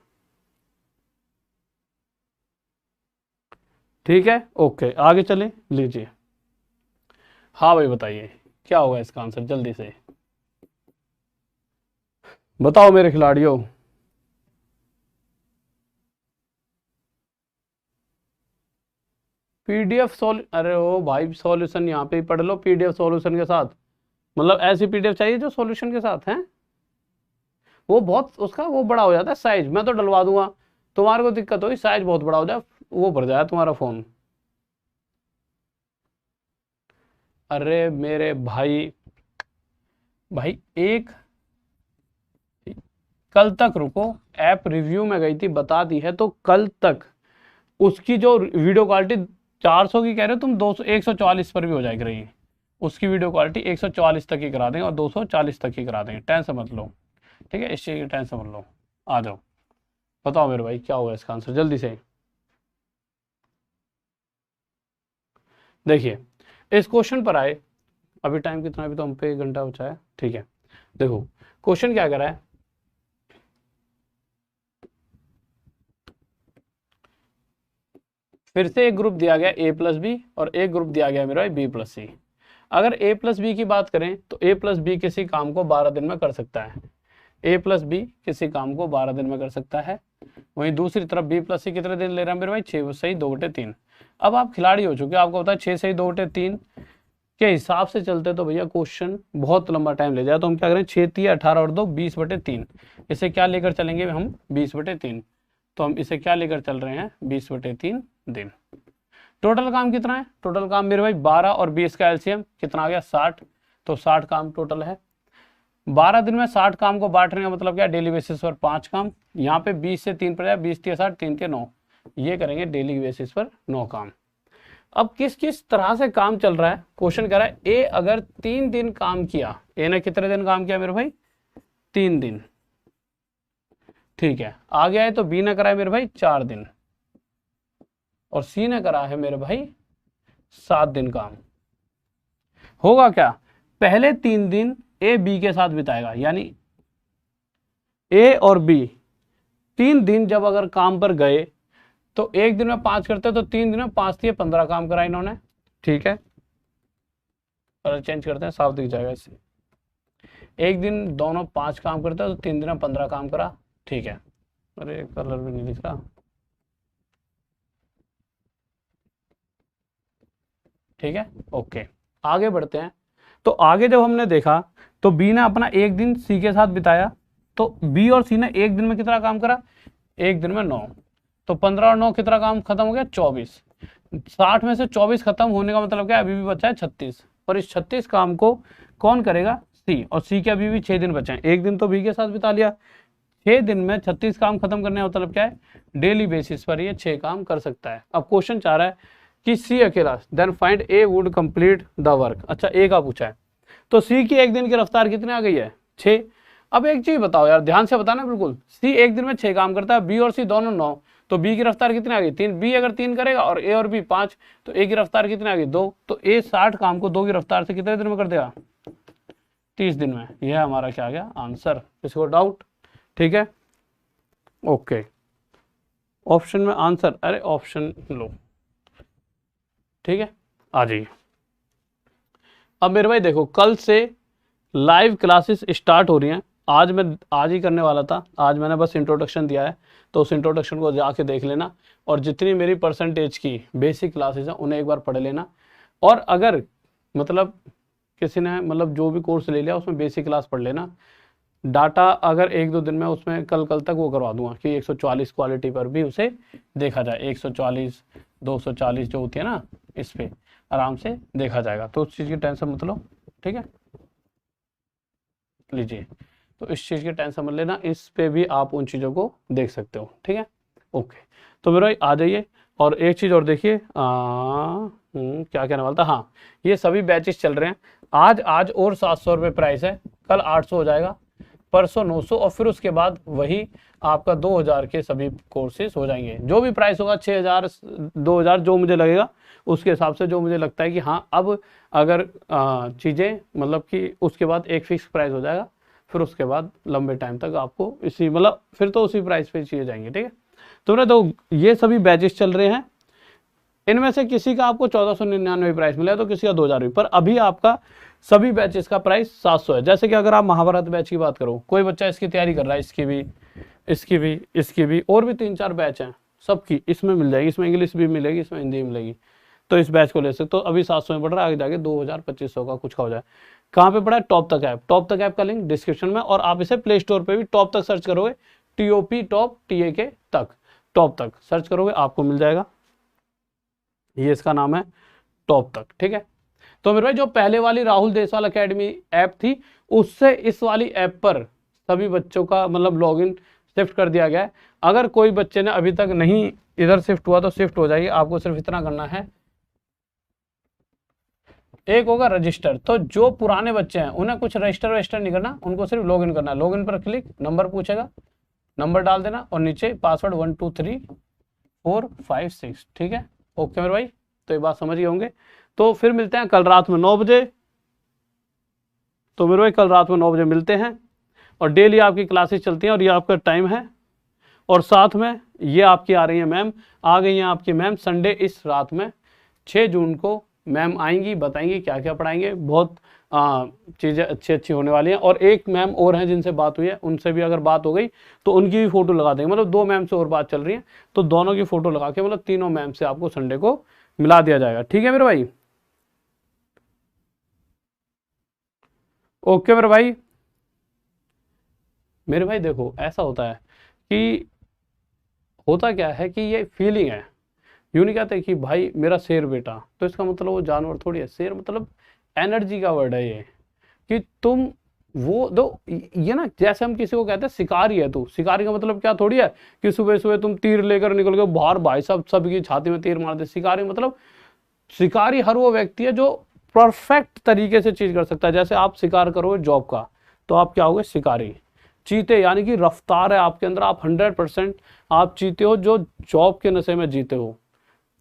Speaker 1: ठीक है, ओके आगे चलें, लीजिए। हाँ भाई बताइए क्या होगा इसका आंसर, जल्दी से बताओ मेरे खिलाड़ियों। पीडीएफ अरे ओ भाई सॉल्यूशन यहाँ पे ही पढ़ लो पीडीएफ सॉल्यूशन के साथ। मतलब ऐसी पीडीएफ चाहिए जो सॉल्यूशन के साथ है। वो बहुत उसका वो बड़ा हो जाता है साइज, मैं तो डलवा दूंगा, तुम्हारे को दिक्कत होगी साइज बहुत बड़ा हो जाए, वो भर जाए तुम्हारा फोन। अरे मेरे भाई भाई एक कल तक रुको, ऐप रिव्यू में गई थी बता दी है, तो कल तक उसकी जो वीडियो क्वालिटी 400 की कह रहे हो तुम, 200 144 पर भी हो जाएगी रही। उसकी वीडियो क्वालिटी 144 तक ही करा देंगे और 240 तक ही करा देंगे, टेंशन मत लो। ठीक है, इस चीज़ की टेंशन मत लो। आ जाओ बताओ मेरे भाई क्या होगा इसका आंसर, जल्दी से। देखिए इस क्वेश्चन पर आए, अभी टाइम कितना, अभी तो हम पे 1 घंटा बचा है। ठीक है, देखो क्वेश्चन क्या कर रहा है, फिर से एक ग्रुप दिया गया ए प्लस बी और एक ग्रुप दिया गया मेरा बी प्लस सी। अगर ए प्लस बी की बात करें तो ए प्लस बी किसी काम को 12 दिन में कर सकता है। ए प्लस बी किसी काम को 12 दिन में कर सकता है। वहीं दूसरी तरफ बी प्लस सी कितने दिन ले रहा है मेरे भाई, 6 सही 2/3। अब आप खिलाड़ी हो चुके, आपको पता है 6 सही 2/3 के हिसाब से चलते तो भैया क्वेश्चन बहुत लंबा टाइम ले जाए। तो हम क्या करें, 6 3 18 और 2 20/3, इसे क्या लेकर चलेंगे हम 20/3। तो हम इसे क्या लेकर चल रहे हैं 20/3 दिन। टोटल काम कितना है, टोटल काम मेरे भाई 12 और 20 का एलसीएम कितना आ गया 60। तो 60 काम टोटल है। 12 दिन में 60 काम को बांटने का मतलब क्या, डेली बेसिस पर 5 काम। यहाँ पे 20 से 3 पर जाए, 20 3 60, 3 के 9, ये करेंगे डेली बेसिस पर 9 काम। अब किस किस तरह से काम चल रहा है, क्वेश्चन कह रहा है ए अगर 3 दिन काम किया, ए ने कितने दिन काम किया मेरे भाई 3 दिन, ठीक है। आ गया है तो बी ने करा है मेरे भाई 4 दिन और सी ने करा है मेरे भाई 7 दिन काम। होगा क्या, पहले 3 दिन ए बी के साथ बिताएगा, यानी ए और बी 3 दिन जब अगर काम पर गए तो एक दिन में 5 करते तो 3 दिन में 5 दिए 15 काम करा इन्होंने, ठीक है। कलर चेंज करते हैं, साफ दिख जाएगा इससे। एक दिन दोनों 5 काम करते हैं तो 3 दिन में 15 काम करा, ठीक है। अरे कलर भी नहीं दिख रहा, ठीक है ओके। आगे बढ़ते हैं। तो आगे जब हमने देखा तो बी ने अपना एक दिन सी के साथ बिताया, तो बी और सी ने एक दिन में कितना काम करा, एक दिन में 9, तो 15 और 9 कितना काम खत्म हो गया 24। 60 में से 24 खत्म होने का मतलब क्या है, अभी भी बचा है 36, और इस 36 काम को कौन करेगा, सी, और सी के अभी भी 6 दिन बचे हैं। एक दिन तो बी के साथ बिता लिया, 6 दिन में 36 काम खत्म करने का मतलब क्या है, डेली बेसिस पर ये 6 काम कर सकता है। अब क्वेश्चन चाह रहा है कि सी अकेला, then find A would complete the work. अच्छा ए का पूछा है, तो सी की एक दिन की रफ्तार कितनी आ गई है 6। अब एक चीज बताओ यार, ध्यान से बताना बिल्कुल, सी एक दिन में 6 काम करता है, बी और सी दोनों 9, तो बी की रफ्तार कितनी आ गई 3। बी अगर 3 करेगा और ए और बी 5, तो ए की रफ्तार कितनी आ गई 2। तो ए 60 काम को 2 की रफ्तार से कितने दिन में कर देगा 30 दिन में। यह हमारा क्या आ गया आंसर। किसी को डाउट, ठीक है ओके। ऑप्शन में आंसर, अरे ऑप्शन लो, ठीक है आ जाइए। अब मेरे भाई देखो, कल से लाइव क्लासेस स्टार्ट हो रही हैं। आज ही करने वाला था, आज मैंने बस इंट्रोडक्शन दिया है, तो उस इंट्रोडक्शन को जाके देख लेना, और जितनी मेरी परसेंटेज की बेसिक क्लासेस हैं उन्हें एक बार पढ़ लेना। और अगर मतलब किसी ने मतलब जो भी कोर्स ले लिया उसमें बेसिक क्लास पढ़ लेना। डाटा अगर 1-2 दिन में उसमें कल तक वो करवा दूंगा कि 144 क्वालिटी पर भी उसे देखा जाए, 144 240 जो होती है ना, इस पे आराम से देखा जाएगा, तो उस चीज़ की टेंशन मत लो, ठीक है। लीजिए, तो इस चीज़ की टेंशन मत लेना, इस पे भी आप उन चीज़ों को देख सकते हो, ठीक है ओके। तो मेरा आ जाइए, और एक चीज़ और देखिए, क्या कहने वाला था, हाँ ये सभी बैचेस चल रहे हैं। आज और 700 रुपये प्राइस है, कल 800 हो जाएगा, परसों 900, और फिर उसके बाद वही आपका 2000 के सभी कोर्सेज हो जाएंगे। जो भी प्राइस होगा 6000 2000 जो मुझे लगेगा उसके हिसाब से, जो मुझे लगता है कि हाँ अब अगर चीज़ें मतलब कि उसके बाद एक फिक्स प्राइस हो जाएगा, फिर उसके बाद लंबे टाइम तक आपको इसी मतलब फिर तो उसी प्राइस पे चीज़ें जाएंगी, ठीक है। तो तो ये सभी बैचेस चल रहे हैं, इनमें से किसी का आपको 1499 प्राइस मिला है, तो किसी का 2000 भी, पर अभी आपका सभी बैचेस का प्राइस 700 है। जैसे कि अगर आप महाभारत बैच की बात करो, कोई बच्चा इसकी तैयारी कर रहा है, इसकी भी और भी 3-4 बैच हैं, सबकी इसमें मिल जाएगी, इसमें इंग्लिश भी मिलेगी, इसमें हिंदी भी मिलेगी, तो इस बैच को ले सकते हो। अभी 700 में पड़ रहा है, आगे जाके 2000-2500 का कुछ का हो जाए। कहाँ पे पड़ा है, टॉप तक ऐप, टॉप तक ऐप का लिंक डिस्क्रिप्शन में, और आप इसे प्ले स्टोर पे भी टॉप तक सर्च करोगे, TOP टॉप TAK तक, टॉप तक सर्च करोगे आपको मिल जाएगा, ये इसका नाम है टॉप तक, ठीक है। तो मेरे भाई जो पहले वाली राहुल देसवाल अकेडमी ऐप थी, उससे इस वाली ऐप पर सभी बच्चों का मतलब लॉगिन शिफ्ट कर दिया गया है। अगर कोई बच्चे ने अभी तक नहीं इधर शिफ्ट हुआ तो शिफ्ट हो जाइए, आपको सिर्फ इतना करना है, एक होगा रजिस्टर, तो जो पुराने बच्चे हैं उन्हें कुछ रजिस्टर नहीं करना, उनको सिर्फ लॉगिन करना है। लॉगिन पर क्लिक, नंबर पूछेगा, नंबर डाल देना, और नीचे पासवर्ड 1 2 3 4 5 6, ठीक है ओके मेरे भाई। तो ये बात समझ गए होंगे। तो फिर मिलते हैं कल रात में 9 बजे। तो मेरे भाई कल रात में 9 बजे मिलते हैं, और डेली आपकी क्लासेस चलती हैं, और ये आपका टाइम है, और साथ में ये आपकी आ रही है मैम, आ गई हैं आपकी मैम संडे इस रात में 6 जून को मैम आएंगी, बताएंगी क्या क्या पढ़ाएंगे। बहुत चीज़ें अच्छी अच्छी होने वाली हैं। और एक मैम और हैं जिनसे बात हुई है, उनसे भी अगर बात हो गई तो उनकी भी फ़ोटो लगा देंगे। मतलब 2 मैम से और बात चल रही है, तो दोनों की फ़ोटो लगा के मतलब तीनों मैम से आपको संडे को मिला दिया जाएगा। ठीक है मेरे भाई? ओके मेरे भाई। मेरे भाई देखो ऐसा होता है कि होता क्या है कि ये फीलिंग है। यूँ नहीं कहते कि भाई मेरा शेर बेटा, तो इसका मतलब वो जानवर थोड़ी है। शेर मतलब एनर्जी का वर्ड है ये, कि तुम वो दो। ये ना जैसे हम किसी को कहते हैं शिकारी है तू, शिकारी का मतलब क्या थोड़ी है कि सुबह सुबह तुम तीर लेकर निकल गए बाहर, भाई साहब सबकी छाती में तीर मार दे। शिकारी मतलब, शिकारी हर वो व्यक्ति है जो परफेक्ट तरीके से चीज कर सकता है। जैसे आप शिकार करोगे जॉब का, तो आप क्या होगे? शिकारी। चीते यानी कि रफ्तार है आपके अंदर, आप 100% आप चीते हो जो जॉब के नशे में जीते हो।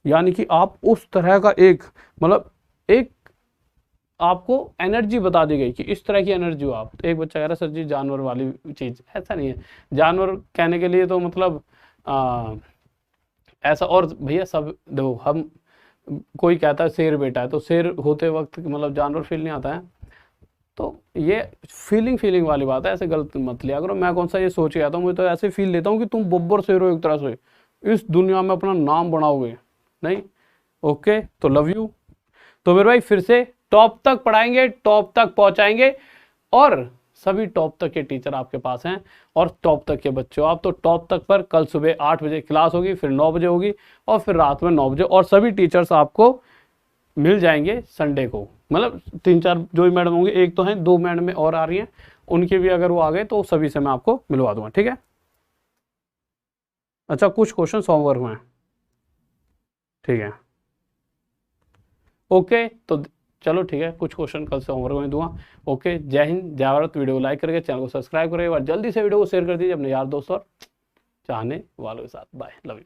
Speaker 1: यानी कि आप उस तरह का एक मतलब एक आपको एनर्जी बता दी गई कि इस तरह की एनर्जी हो आप। तो एक बच्चा कह रहा है सर जी जानवर वाली चीज, ऐसा नहीं है। जानवर कहने के लिए तो मतलब ऐसा। और भैया सब देखो, हम कोई कहता है शेर बेटा है, तो शेर होते वक्त मतलब जानवर फील नहीं आता है। तो ये फीलिंग वाली बात है, ऐसे गलत मत लिया करो। मैं कौन सा ये सोच के आता हूँ, मुझे तो ऐसे फील लेता हूँ कि तुम बब्बर शेर हो एक तरह से, इस दुनिया में अपना नाम बनाओगे। नहीं? ओके, तो लव यू। तो मेरे भाई फिर से टॉप तक पढ़ाएंगे, टॉप तक पहुंचाएंगे, और सभी टॉप तक के टीचर आपके पास हैं और टॉप तक के बच्चे हो आप। तो टॉप तक पर कल सुबह 8 बजे क्लास होगी, फिर 9 बजे होगी, और फिर रात में 9 बजे। और सभी टीचर्स आपको मिल जाएंगे संडे को। मतलब 3-4 जो भी मैडम होंगे, एक तो हैं, 2 मैडम और आ रही हैं, उनके भी अगर वो आ गए तो सभी से मैं आपको मिलवा दूंगा। ठीक है? अच्छा, कुछ क्वेश्चन होमवर्क में। ठीक है, ओके। तो चलो ठीक है, कुछ क्वेश्चन कल से होमवर्क में दूंगा। ओके, जय हिंद, जय भारत। वीडियो को लाइक करके चैनल को सब्सक्राइब करिए और जल्दी से वीडियो को शेयर कर दीजिए अपने यार दोस्त और चाहने वालों के साथ। Bye, love you.